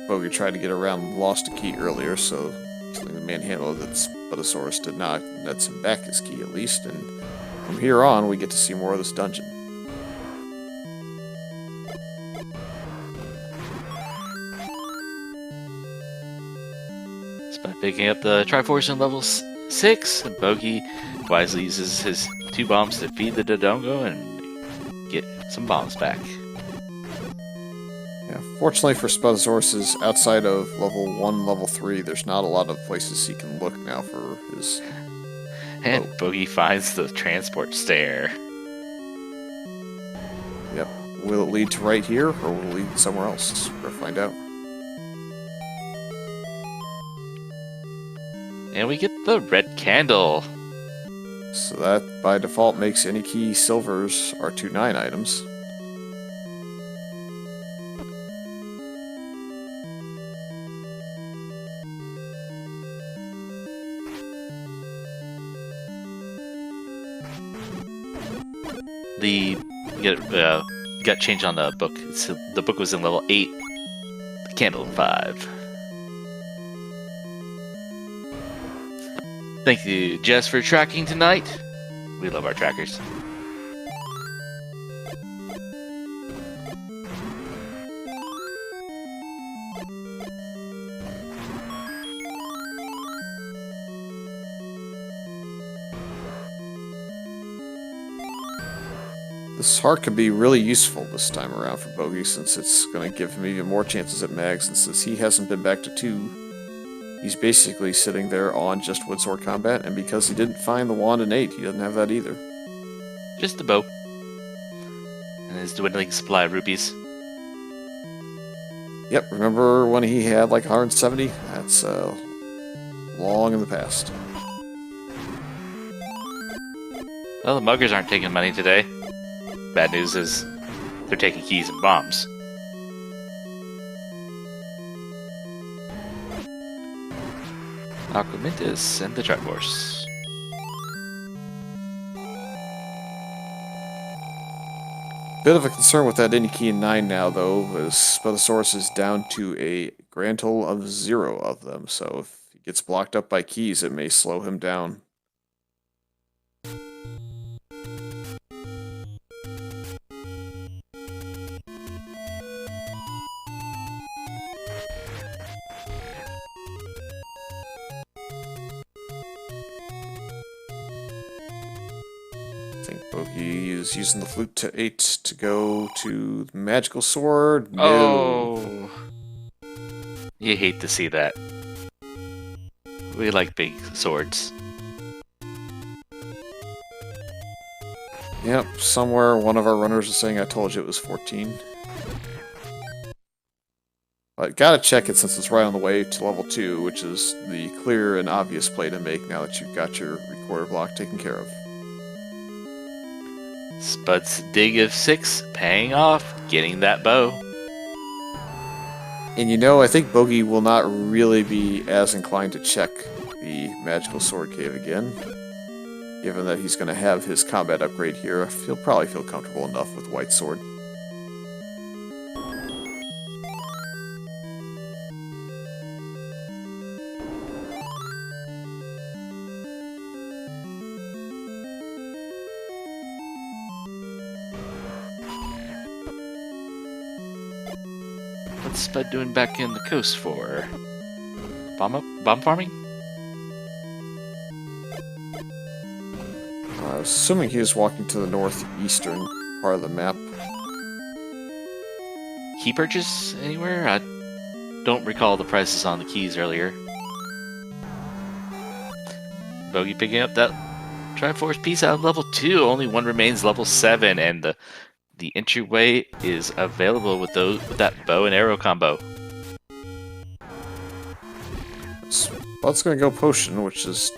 Bogie tried to get around lost a key earlier, so killing the manhandle that spudozaurus did not nets him back his key at least, and from here on we get to see more of this dungeon. Spud picking up the triforce in level 6, and Bogie wisely uses his 2 bombs to feed the Dodongo and get some bombs back. Fortunately for Spudozaurus, outside of level 1, level 3, there's not a lot of places he can look now for his... And Bogie finds the transport stair. Yep. Will it lead to right here, or will it lead somewhere else? We'll find out. And we get the red candle. So that, by default, makes any key silvers R29 items. The got changed on the book. So the book was in level 8. The candle in 5. Thank you, Jess, for tracking tonight. We love our trackers. This heart could be really useful this time around for Bogie, since it's going to give him even more chances at mags, and since he hasn't been back to 2, he's basically sitting there on just woodsword combat, and because he didn't find the wand in 8, he doesn't have that either. Just the bow. and his dwindling supply of rupees. Yep, remember when he had like 170? That's long in the past. Well, the muggers aren't taking money today. Bad news is they're taking keys and bombs. Aquamentus and the triforce. Bit of a concern with that Indie Key in 9 now, though, as Spudozaurus is down to a grand total of 0 of them, so if he gets blocked up by keys, it may slow him down. I think Bogie is using the flute to 8 to go to the magical sword. No. Oh! You hate to see that. We like big swords. Yep, somewhere one of our runners is saying I told you it was 14. But gotta check it since it's right on the way to level 2, which is the clear and obvious play to make now that you've got your recorder block taken care of. Spud's dig of 6, paying off, getting that bow. And you know, I think Bogie will not really be as inclined to check the magical sword cave again. Given that he's going to have his combat upgrade here, he'll probably feel comfortable enough with White Sword. What's Spud doing back in the coast for? Bomb farming? Assuming he was walking to the northeastern part of the map. Key purchase anywhere? I don't recall the prices on the keys earlier. Bogie picking up that Triforce piece out of level 2. Only one remains level 7, and the entryway is available with that bow and arrow combo. Spud's going to go potion, which is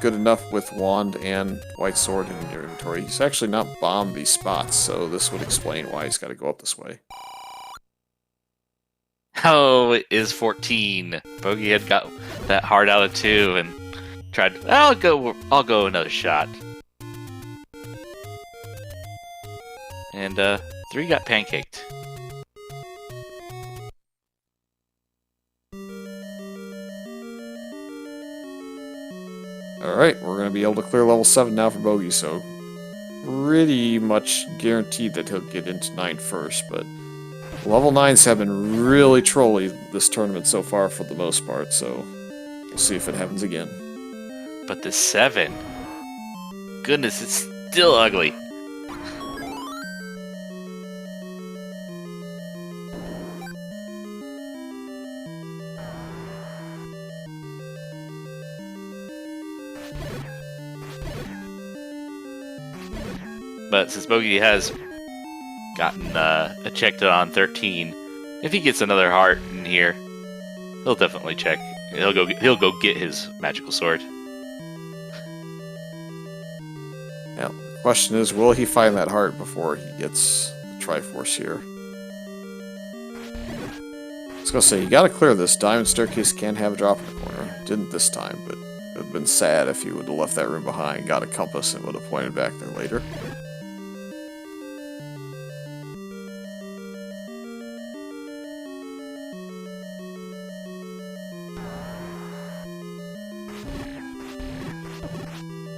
good enough with wand and white sword in your inventory. He's actually not bombed these spots, so this would explain why he's got to go up this way. Oh, it is 14. Bogie had got that hard out of 2 and tried. I'll go another shot. And 3 got pancaked. Alright, we're going to be able to clear level 7 now for Bogie, so pretty much guaranteed that he'll get into 9 first, but level 9s have been really trolly this tournament so far for the most part, so we'll see if it happens again. But the 7, goodness, it's still ugly. But since Bogie has gotten checked on 13, if he gets another heart in here, he'll definitely check. He'll go get his magical sword. Now, the question is, will he find that heart before he gets the Triforce here? I was gonna say, you gotta clear this. Diamond Staircase can have a drop in the corner. Didn't this time, but it would have been sad if he would have left that room behind, got a compass, and would have pointed back there later.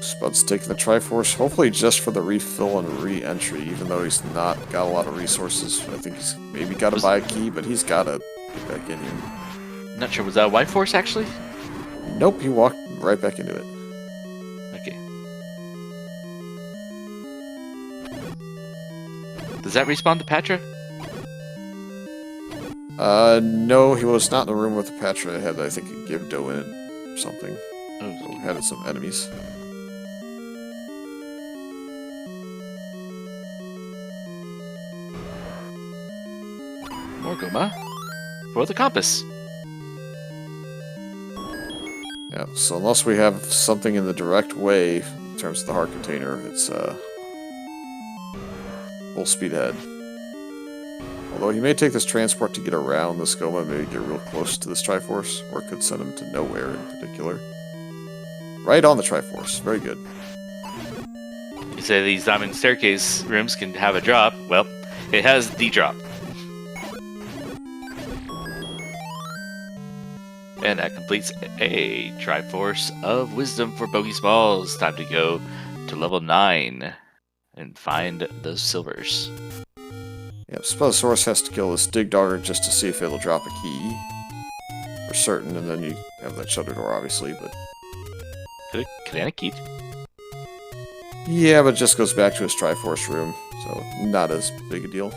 Spud's taking the Triforce, hopefully just for the refill and re-entry, even though he's not got a lot of resources. I think he's maybe got to buy a key, but he's got to get back in here. Not sure, was that a White Force actually? Nope, he walked right back into it. Okay. Does that respawn the Patra? No, he was not in the room with the Patra. It had, I think, a Gibdo in it or something. Oh, So had some enemies. more Goma for the compass. Yeah, so unless we have something in the direct way in terms of the heart container, it's full speed ahead. Although he may take this transport to get around this Goma, maybe get real close to this triforce, or it could send him to nowhere in particular. Right on the triforce, very good. You say these diamond staircase rooms can have a drop. Well, it has the drop. And that completes a Triforce of Wisdom for BogieSmalls. Time to go to level 9 and find those silvers. Yep, Spudozaurus has to kill this dig dogger just to see if it'll drop a key. For certain, and then you have that shutter door, obviously, but... Could I keep? Yeah, but it just goes back to his Triforce room, so not as big a deal.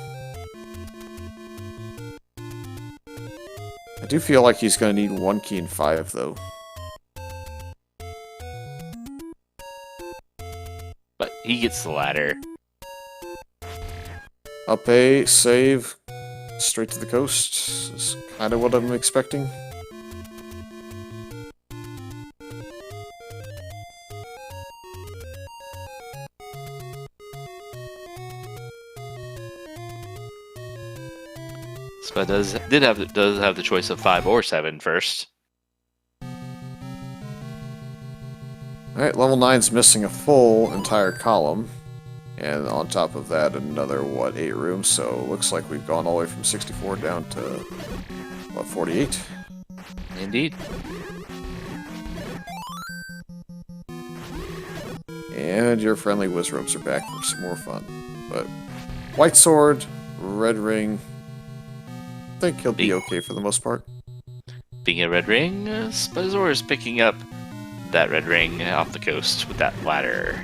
I do feel like he's going to need 1 key in 5, though. But he gets the ladder. Up A, save, straight to the coast. Is kind of what I'm expecting. But does have the choice of 5 or 7 first. Alright, level 9's missing a full entire column. And on top of that, another, 8 rooms. So looks like we've gone all the way from 64 down to, 48? Indeed. And your friendly Wizrobes are back for some more fun. But white sword, red ring... I think he'll be okay for the most part. Being a red ring, Spudozaurus picking up that red ring off the coast with that ladder.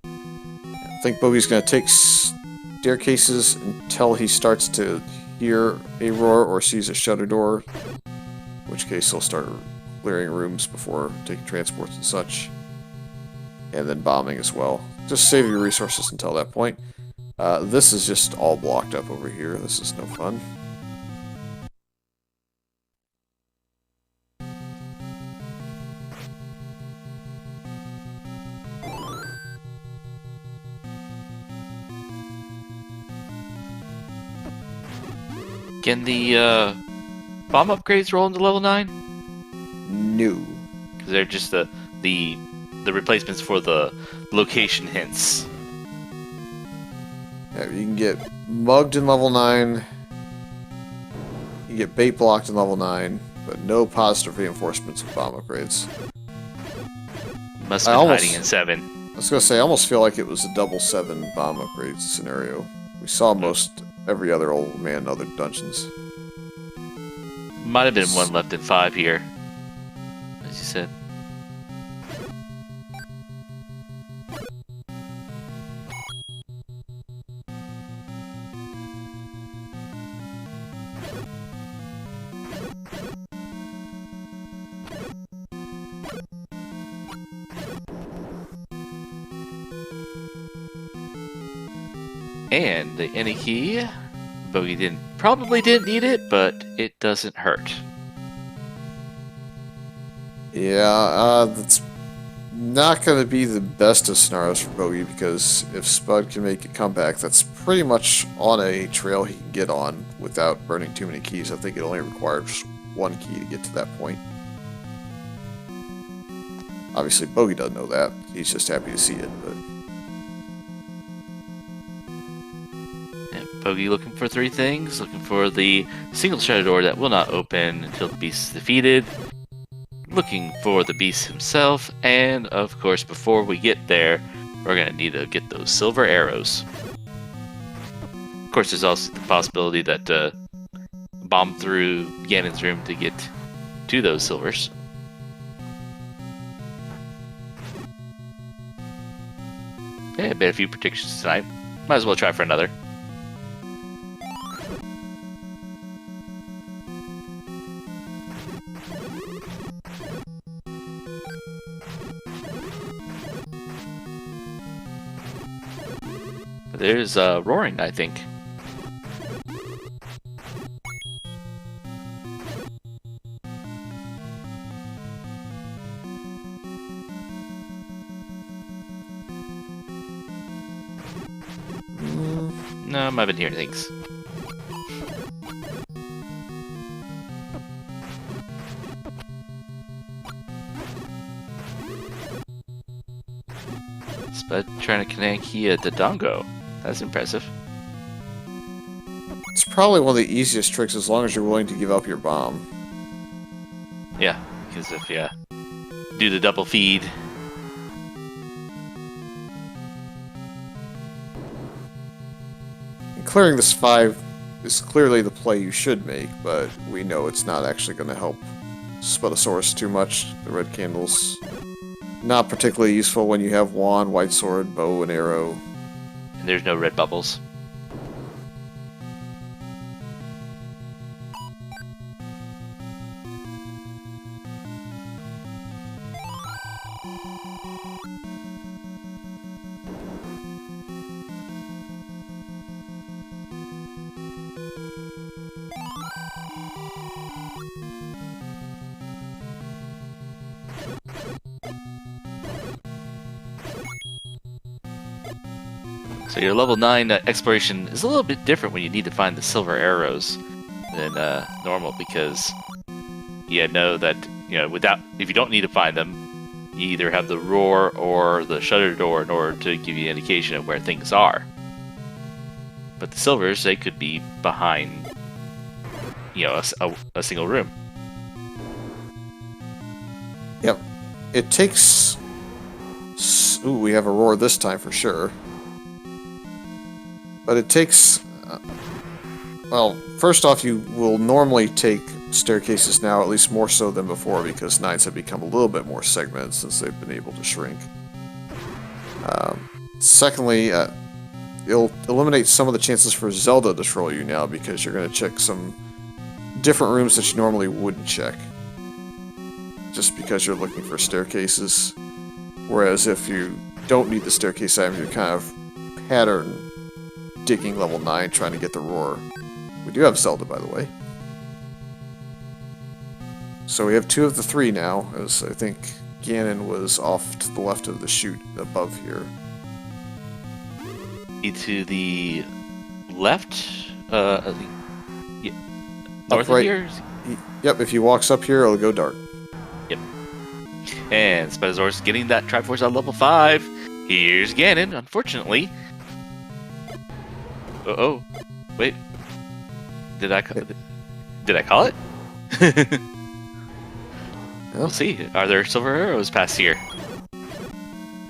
I think Bogey's going to take staircases until he starts to hear a roar or sees a shutter door. In which case he'll start clearing rooms before taking transports and such. And then bombing as well. Just save your resources until that point. This is just all blocked up over here. This is no fun. Can the bomb upgrades roll into level 9? No. Because they're just the replacements for the location hints. Yeah, you can get mugged in level 9. You can get bait blocked in level 9, but no positive reinforcements of bomb upgrades. Must have been hiding in 7. I was going to say, I almost feel like it was a double 7 bomb upgrades scenario. We saw most every other old man in other dungeons. Might have been 1 left in 5 here, as you said. And the any key, Bogie probably didn't need it, but it doesn't hurt. Yeah, that's not going to be the best of scenarios for Bogie, because if Spud can make a comeback, that's pretty much on a trail he can get on without burning too many keys. I think it only requires 1 key to get to that point. Obviously, Bogie doesn't know that. He's just happy to see it, but... Bogie looking for 3 things. Looking for the single shutter door that will not open until the beast is defeated. Looking for the beast himself. And, of course, before we get there, we're going to need to get those silver arrows. Of course, there's also the possibility that bomb through Ganon's room to get to those silvers. Yeah, made a few predictions tonight. Might as well try for another. there's roaring, I think. No, I haven't heard things. Spud trying to connect Kia to Dongo. That's impressive. It's probably one of the easiest tricks as long as you're willing to give up your bomb. Yeah, because if you do the double feed. And clearing this 5 is clearly the play you should make, but we know it's not actually going to help Spudozaurus too much. The red candles not particularly useful when you have wand, white sword, bow, and arrow. And there's no red bubbles. So your level 9 exploration is a little bit different when you need to find the silver arrows than normal, because you know that, you know, if you don't need to find them, you either have the roar or the shutter door in order to give you an indication of where things are. But the silvers, they could be behind, you know, a single room. Yep. It takes... Ooh, we have a roar this time for sure. But it takes... well, first off, you will normally take staircases now, at least more so than before, because 9s have become a little bit more segmented since they've been able to shrink. Secondly, it'll eliminate some of the chances for Zelda to troll you now, because you're going to check some different rooms that you normally wouldn't check. Just because you're looking for staircases. Whereas if you don't need the staircase item, you're kind of pattern digging level 9, trying to get the roar. We do have Zelda, by the way. So we have 2 of the 3 now, as I think Ganon was off to the left of the chute above here. To the left? North of here? Yep, if he walks up here, it'll go dark. Yep. And Spudozaurus getting that triforce on level 5. Here's Ganon, unfortunately. Uh-oh. Wait. Did I call it? We'll see. Are there silver arrows past here?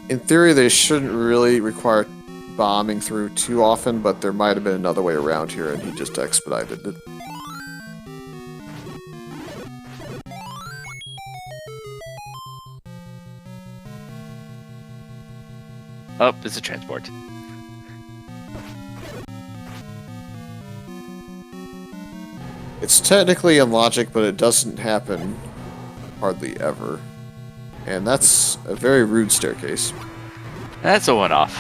In theory, they shouldn't really require bombing through too often, but there might have been another way around here, and he just expedited it. Oh, it's a transport. It's technically illogic, but it doesn't happen hardly ever. And that's a very rude staircase. That's a one-off.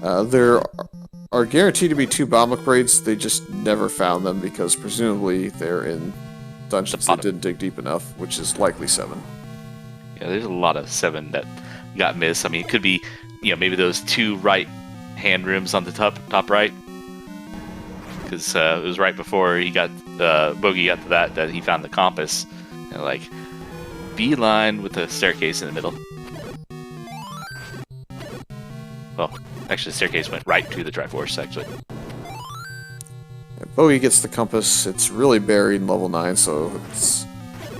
There are guaranteed to be 2 bomb upgrades. They just never found them because presumably they're in dungeons that didn't dig deep enough, which is likely 7. Yeah, there's a lot of 7 that got missed. I mean, it could be, you know, maybe those 2 right-hand rooms on the top right. Because it was right before he got Bogie got to that he found the compass, and like beeline with the staircase in the middle. Well, actually, the staircase went right to the triforce. Actually, Bogie gets the compass. It's really buried in level 9, so it's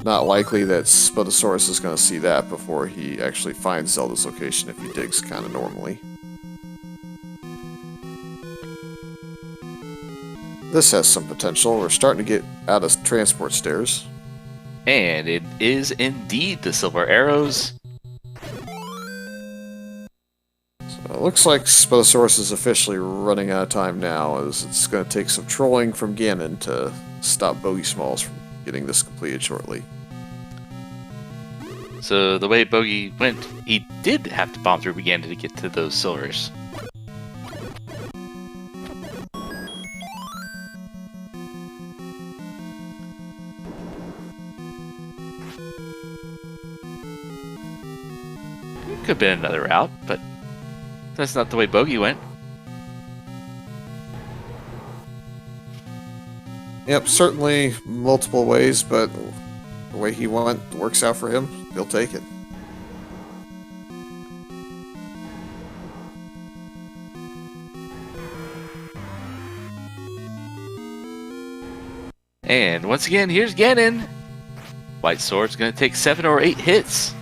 not likely that Spudozaurus is going to see that before he actually finds Zelda's location if he digs kind of normally. This has some potential. We're starting to get out of transport stairs. and it is indeed the silver arrows. It looks like Spudozaurus is officially running out of time now, as it's going to take some trolling from Ganon to stop BogieSmalls from getting this completed shortly. So the way Bogie went, he did have to bomb through Ganon to get to those silvers. Could have been another route, but that's not the way Bogie went. Yep, certainly multiple ways, but the way he went works out for him. He'll take it. And once again, here's Ganon. White Sword's going to take 7 or 8 hits.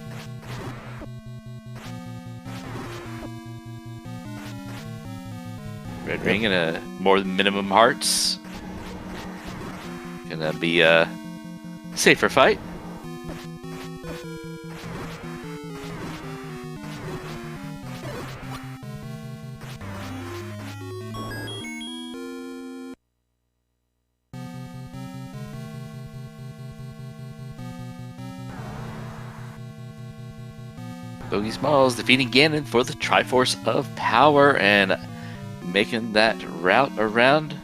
Red Ring and a more than minimum hearts. Gonna be a safer fight. BogieSmalls defeating Ganon for the Triforce of Power and making that route around.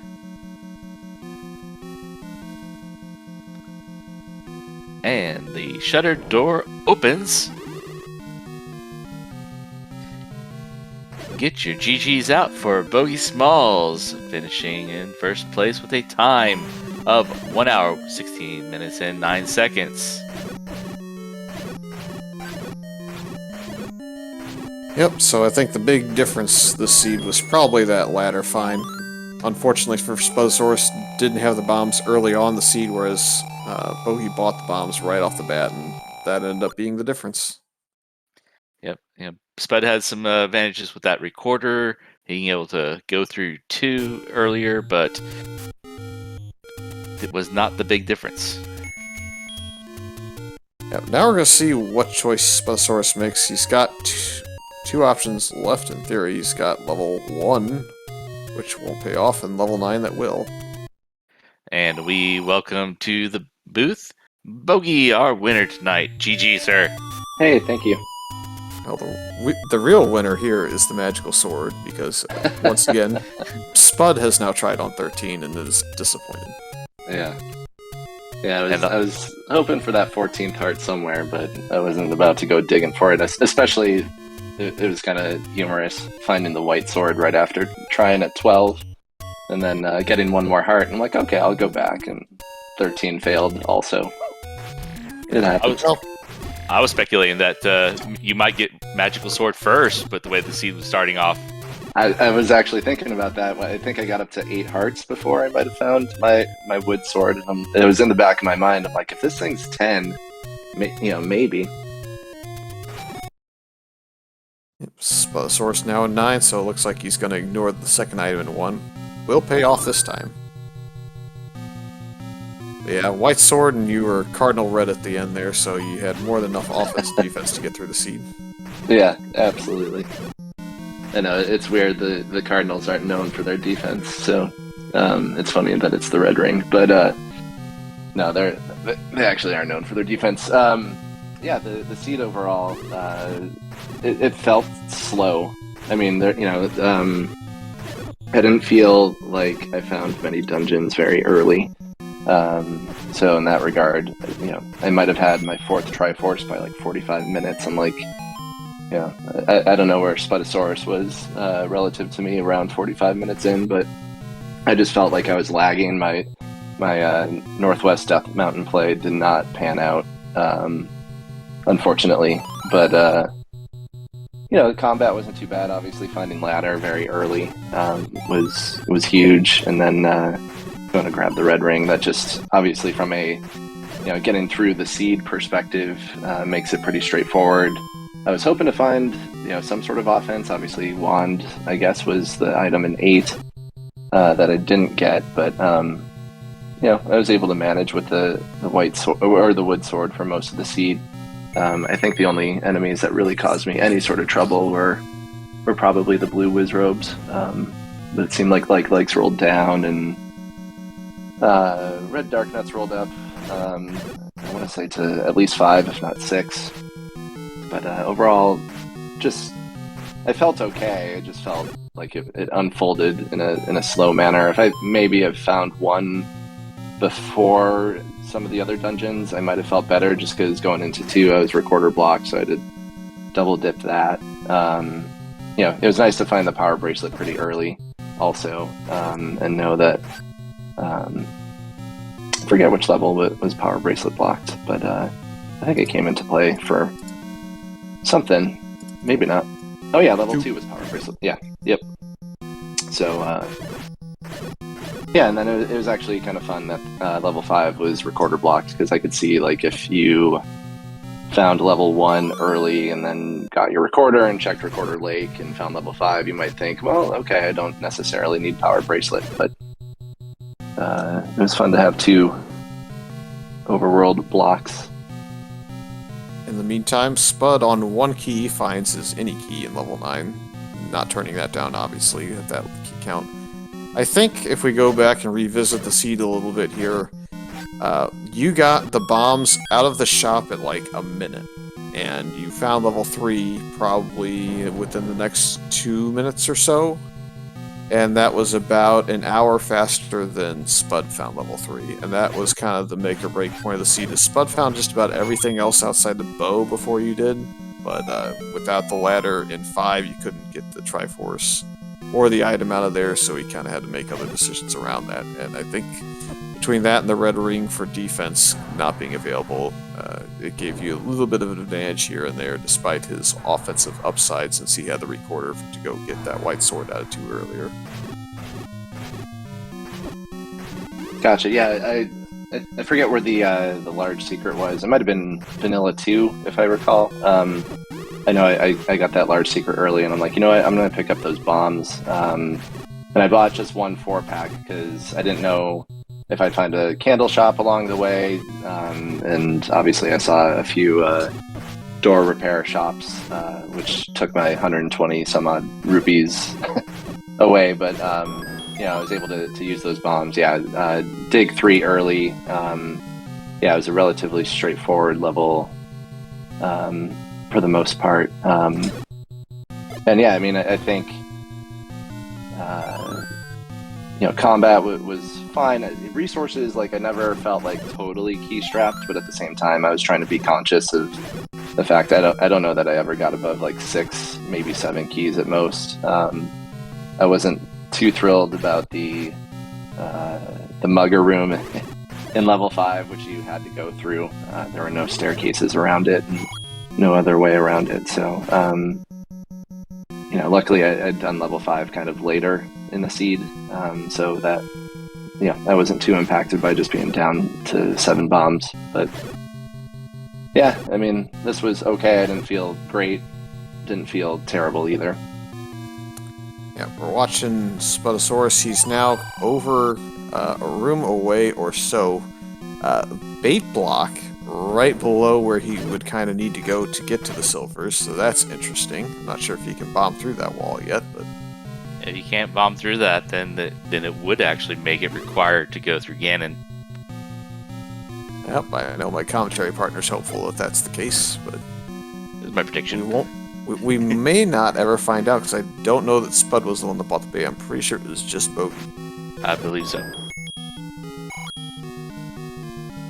And the shuttered door opens. Get your GGs out for BogieSmalls, finishing in first place with a time of 1 hour, 16 minutes, and 9 seconds. Yep, so I think the big difference this seed was probably that ladder find. Unfortunately for Spudozaurus, didn't have the bombs early on the seed, whereas Bogie bought the bombs right off the bat, and that ended up being the difference. Yep, Spud had some advantages with that recorder, being able to go through 2 earlier, but it was not the big difference. Yep, now we're going to see what choice Spudozaurus makes. He's got two options left in theory. He's got level 1, which won't pay off, and level 9 that will. And we welcome to the booth Bogie, our winner tonight. GG, sir. Hey, thank you. Well, the real winner here is the magical sword, because once again, Spud has now tried on 13 and is disappointed. Yeah. Yeah, I was hoping for that 14th heart somewhere, but I wasn't about to go digging for it. Especially, it was kind of humorous finding the white sword right after trying at 12, and then getting one more heart. I'm like, okay, I'll go back, and 13 failed also. It happened. I was speculating that you might get magical sword first, but the way the seed was starting off. I was actually thinking about that. I think I got up to 8 hearts before I might have found my wood sword. It was in the back of my mind. I'm like, if this thing's 10, maybe. Spudozaurus now in 9, so it looks like he's going to ignore the second item in 1. Will pay off this time. Yeah, white sword, and you were cardinal red at the end there, so you had more than enough offense and defense to get through the seed. Yeah, absolutely. I know, it's weird, the Cardinals aren't known for their defense, so it's funny that it's the red ring, but no, they actually are known for their defense. Yeah, the seed overall, it felt slow. I mean, I didn't feel like I found many dungeons very early. So in that regard, I might have had my 4th Triforce by like 45 minutes. I'm like, I don't know where Spudozaurus was relative to me around 45 minutes in, but I just felt like I was lagging. My Northwest Death Mountain play did not pan out, unfortunately. But the combat wasn't too bad. Obviously, finding ladder very early was huge, and then going to grab the red ring. That just obviously from a getting through the seed perspective makes it pretty straightforward. I was hoping to find some sort of offense. Obviously, wand I guess was the item in 8 that I didn't get, but I was able to manage with the white sword or the wood sword for most of the seed. I think the only enemies that really caused me any sort of trouble were probably the blue whiz robes. But it seemed like legs rolled down and red dark nuts rolled up. I want to say to at least 5, if not 6. But overall, just I felt okay. It just felt like it unfolded in a slow manner. If I maybe have found one before some of the other dungeons, I might have felt better, just because going into 2 I was recorder blocked, so I did double dip that. It was nice to find the power bracelet pretty early also, and know that forget which level was power bracelet blocked, but I think it came into play for something, maybe not. Oh yeah, level 2 was power bracelet. Yeah, yep. So yeah, and then it was actually kind of fun that level 5 was recorder blocked, because I could see, like, if you found level 1 early and then got your recorder and checked recorder lake and found level 5, you might think, well, okay, I don't necessarily need power bracelet, but it was fun to have 2 overworld blocks. In the meantime, Spud on 1 key finds his any key in level 9, not turning that down, obviously, at that key count. I think if we go back and revisit the seed a little bit here, you got the bombs out of the shop at like a minute, and you found level 3 probably within the next 2 minutes or so, and that was about an hour faster than Spud found level 3, and that was kind of the make or break point of the seed. Spud found just about everything else outside the bow before you did, but without the ladder in 5 you couldn't get the triforce or the item out of there, so he kind of had to make other decisions around that. And I think between that and the red ring for defense not being available, it gave you a little bit of an advantage here and there, despite his offensive upside, since he had the recorder to go get that white sword out of 2 earlier. Gotcha. Yeah, I forget where the large secret was. It might have been Vanilla 2, if I recall. I know I got that large secret early, and I'm like, you know what, I'm going to pick up those bombs. And I bought just 1 4-pack, because I didn't know if I'd find a candle shop along the way. And obviously I saw a few door repair shops, which took my 120 some odd rupees away. But I was able to use those bombs. Yeah, dig 3 early. It was a relatively straightforward level for the most part. And yeah, I mean, I think combat was fine. Resources, like, I never felt like totally key strapped, but at the same time I was trying to be conscious of the fact that I don't know that I ever got above like 6, maybe 7 keys at most. I wasn't too thrilled about the mugger room in level 5, which you had to go through. There were no staircases around it, and no other way around it. So, luckily I'd done level 5 kind of later in the seed, so that, I wasn't too impacted by just being down to 7 bombs. But yeah, I mean, this was okay. I didn't feel great, didn't feel terrible either. Yeah, we're watching Spudozaurus. He's now over a room away or so. Bait block right below where he would kind of need to go to get to the silvers, so that's interesting. I'm not sure if he can bomb through that wall yet, but If you can't bomb through that, then it would actually make it required to go through Ganon. yep, I know my commentary partner's hopeful that that's the case, but Is my prediction. we may not ever find out, because I don't know that Spud was the one that bought the bait. I'm pretty sure it was just Bogie. I believe so.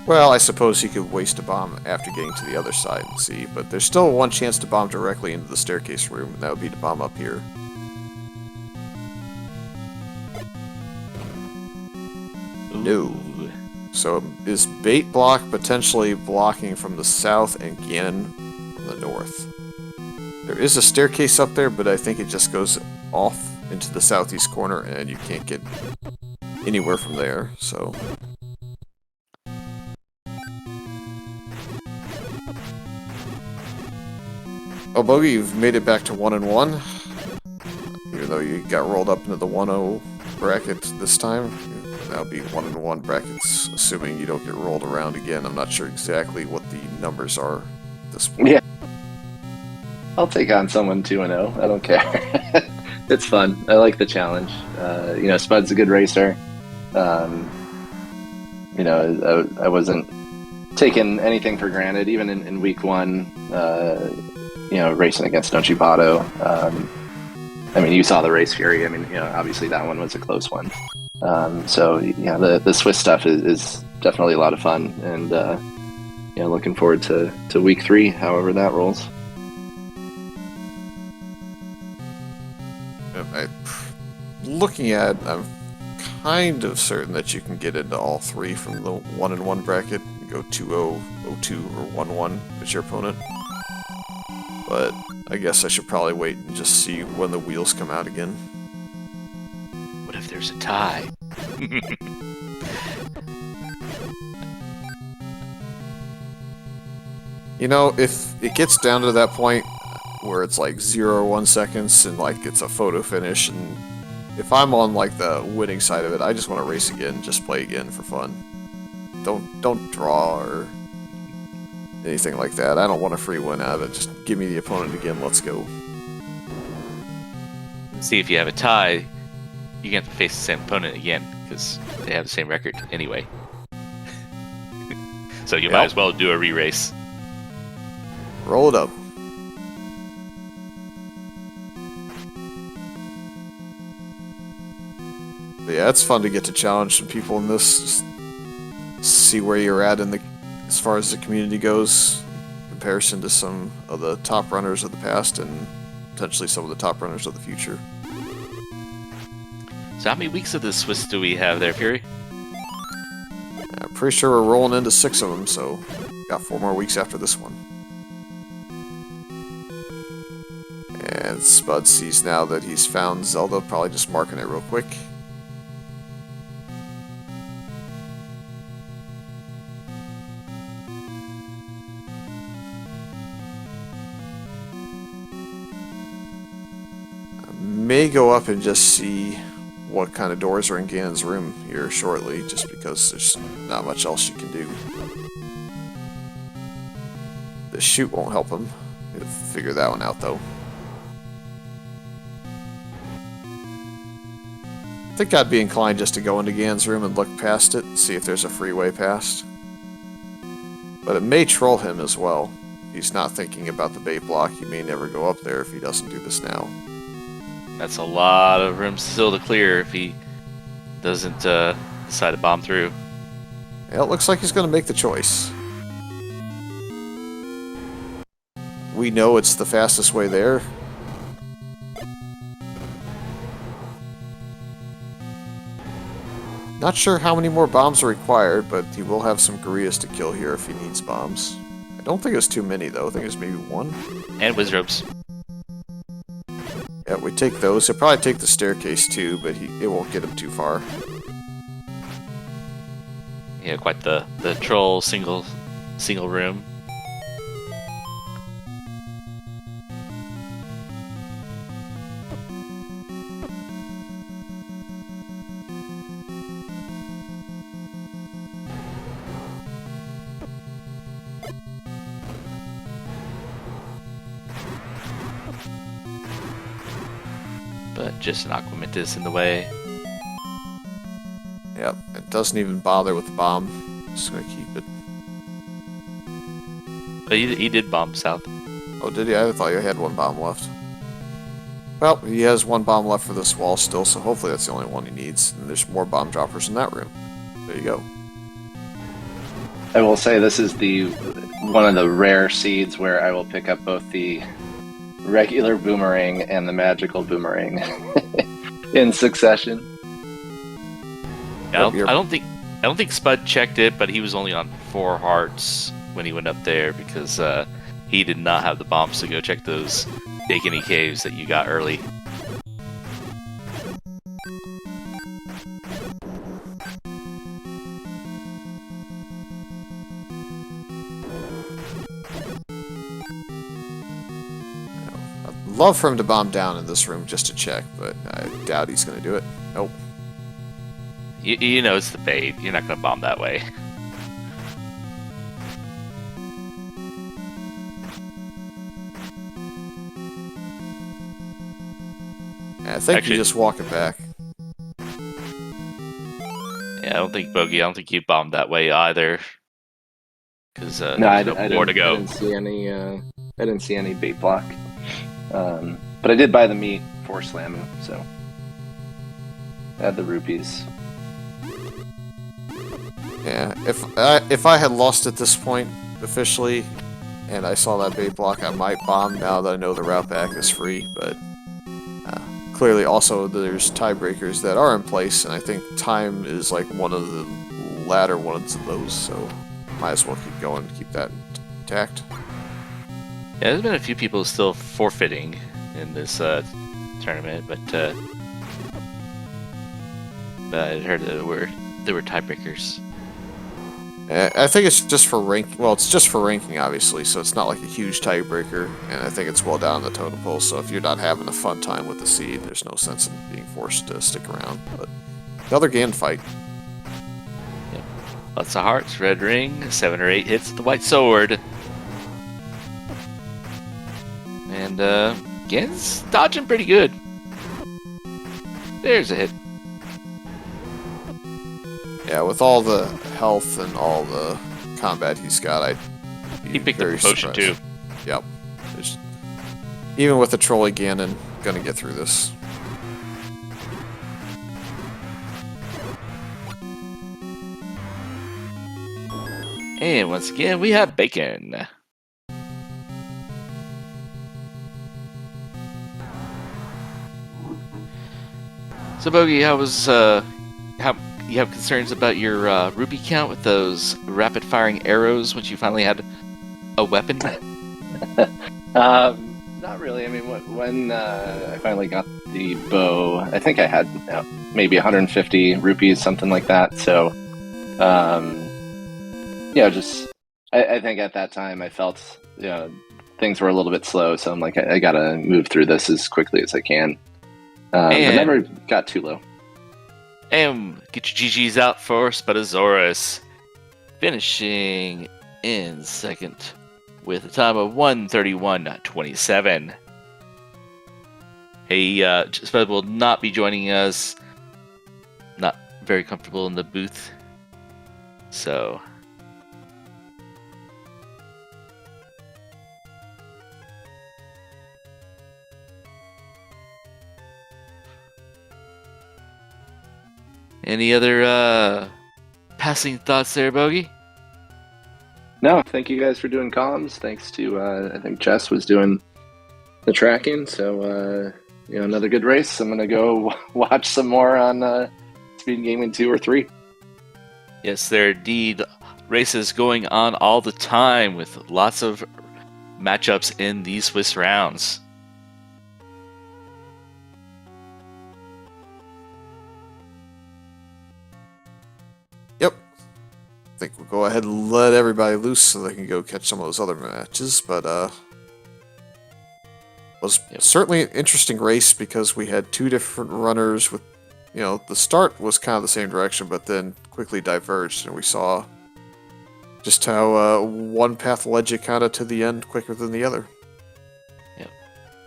Well, I suppose he could waste a bomb after getting to the other side and see, but there's still one chance to bomb directly into the staircase room, and that would be to bomb up here. No. So is bait block potentially blocking from the south and Ganon from the north? There is a staircase up there, but I think it just goes off into the southeast corner, and you can't get anywhere from there, so... Oh, Bogie, you've made it back to 1-1. Even though you got rolled up into the 1-0 bracket this time. That would be 1-1 brackets, assuming you don't get rolled around again. I'm not sure exactly what the numbers are at this point. Yeah. I'll take on someone 2-0. I don't care. It's fun. I like the challenge. Spud's a good racer. I wasn't taking anything for granted. Even in week 1, racing against Nojibado. I mean, you saw the Race Fury. I mean, obviously that one was a close one. So yeah, the Swiss stuff is definitely a lot of fun, and looking forward to week 3, however that rolls. Looking at, I'm kind of certain that you can get into all 3 from the 1-in-1 bracket. You go 2-0, 0-2, or 1-1 as your opponent. But I guess I should probably wait and just see when the wheels come out again. What if there's a tie? If it gets down to that point where it's like 0 or 1 seconds and like it's a photo finish, and if I'm on like the winning side of it, I just want to race again, just play again for fun. Don't draw or anything like that. I don't want a free win out of it. Just give me the opponent again. Let's go. See, if you have a tie, you have to face the same opponent again because they have the same record anyway. So you might as well do a re-race. Roll it up. But yeah, it's fun to get to challenge some people in this. Just see where you're at as far as the community goes, in comparison to some of the top runners of the past and potentially some of the top runners of the future. So how many weeks of the Swiss do we have there, Fury? I'm pretty sure we're rolling into 6 of them, so got 4 more weeks after this one. And Spud sees now that he's found Zelda, probably just marking it real quick. May go up and just see what kind of doors are in Ganon's room here shortly, just because there's not much else you can do. The shoot won't help him. He'll figure that one out, though. I think I'd be inclined just to go into Ganon's room and look past it, see if there's a freeway past. But it may troll him as well. If he's not thinking about the bait block, he may never go up there if he doesn't do this now. That's a lot of room still to clear if he doesn't decide to bomb through. Yeah, it looks like he's going to make the choice. We know it's the fastest way there. Not sure how many more bombs are required, but he will have some gorillas to kill here if he needs bombs. I don't think it's too many, though. I think it's maybe 1. And Wizrobes. Yeah, we take those. He'll probably take the staircase, too, but it won't get him too far. Yeah, quite the troll single room. But just an Aquamentus in the way. Yep, it doesn't even bother with the bomb. Just gonna keep it. But he did bomb south. Oh, did he? I thought you had 1 bomb left. Well, he has 1 bomb left for this wall still, so hopefully that's the only one he needs. And there's more bomb droppers in that room. There you go. I will say this is one of the rare seeds where I will pick up both the regular boomerang and the magical boomerang in succession. I don't think Spud checked it, but he was only on 4 hearts when he went up there because he did not have the bombs to go check those bacony caves that you got early. I'd love for him to bomb down in this room just to check, but I doubt he's gonna do it. Nope. You know it's the bait. You're not going to bomb that way. I think you just walk it back. Yeah, I don't think you bombed that way either. Because no, I more to go. I didn't see any I didn't see any bait block. But I did buy the meat for slamming, so I had the rupees. Yeah, if I had lost at this point officially, and I saw that bait block, I might bomb now that I know the route back is free, but clearly also there's tiebreakers that are in place, and I think time is like one of the latter ones of those, so might as well keep going, keep that intact. Yeah, there's been a few people still forfeiting in this tournament, but I heard there were tiebreakers. I think it's just for rank. Well, it's just for ranking, obviously, so it's not like a huge tiebreaker, and I think it's well down the totem pole. So if you're not having a fun time with the seed, there's no sense in being forced to stick around. But another Ganon fight. Yep. Lots of hearts, red ring, 7 or 8 hits with the white sword, and Ganon's dodging pretty good. There's a hit. Yeah, with all the health and all the combat he's got, He picked the promotion too. Yep. Even with the trolley Ganon, gonna get through this. And once again, we have bacon. So, Bogie, how was how you have concerns about your rupee count with those rapid-firing arrows once you finally had a weapon? Not really. I mean, when I finally got the bow, I think I had maybe 150 rupees, something like that. So, just I think at that time I felt things were a little bit slow. So I'm like, I gotta move through this as quickly as I can. But never got too low. And get your GGs out for Spudozaurus, finishing in second with a time of 1:31:27. Hey, Spud will not be joining us. Not very comfortable in the booth, so. Any other passing thoughts there, Bogie? No, thank you guys for doing comms. Thanks to I think Jess was doing the tracking. So another good race. I'm gonna go watch some more on SpeedGaming 2 or 3. Yes, there are indeed races going on all the time with lots of matchups in these Swiss rounds. Yep. I think we'll go ahead and let everybody loose so they can go catch some of those other matches, but was certainly an interesting race because we had two different runners with, the start was kind of the same direction, but then quickly diverged, and we saw just how one path led you kind of to the end quicker than the other. Yep.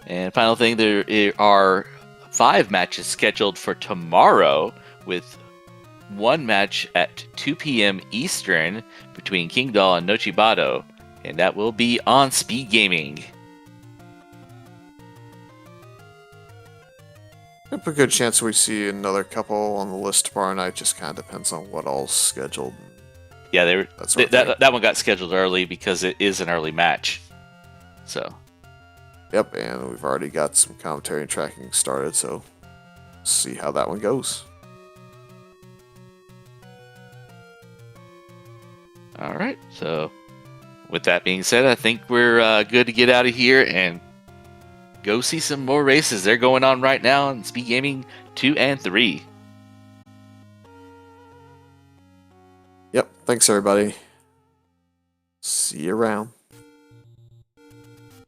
And final thing, there are 5 matches scheduled for tomorrow, with one match at 2 p.m. Eastern between King Doll and Nochibado, and that will be on SpeedGaming. Yep, a good chance we see another couple on the list tomorrow night. Just kind of depends on what all's scheduled. Yeah, that one got scheduled early because it is an early match. So. Yep, and we've already got some commentary and tracking started, so see how that one goes. All right, so with that being said, I think we're good to get out of here and go see some more races. They're going on right now in SpeedGaming 2 and 3. Yep, thanks everybody. See you around.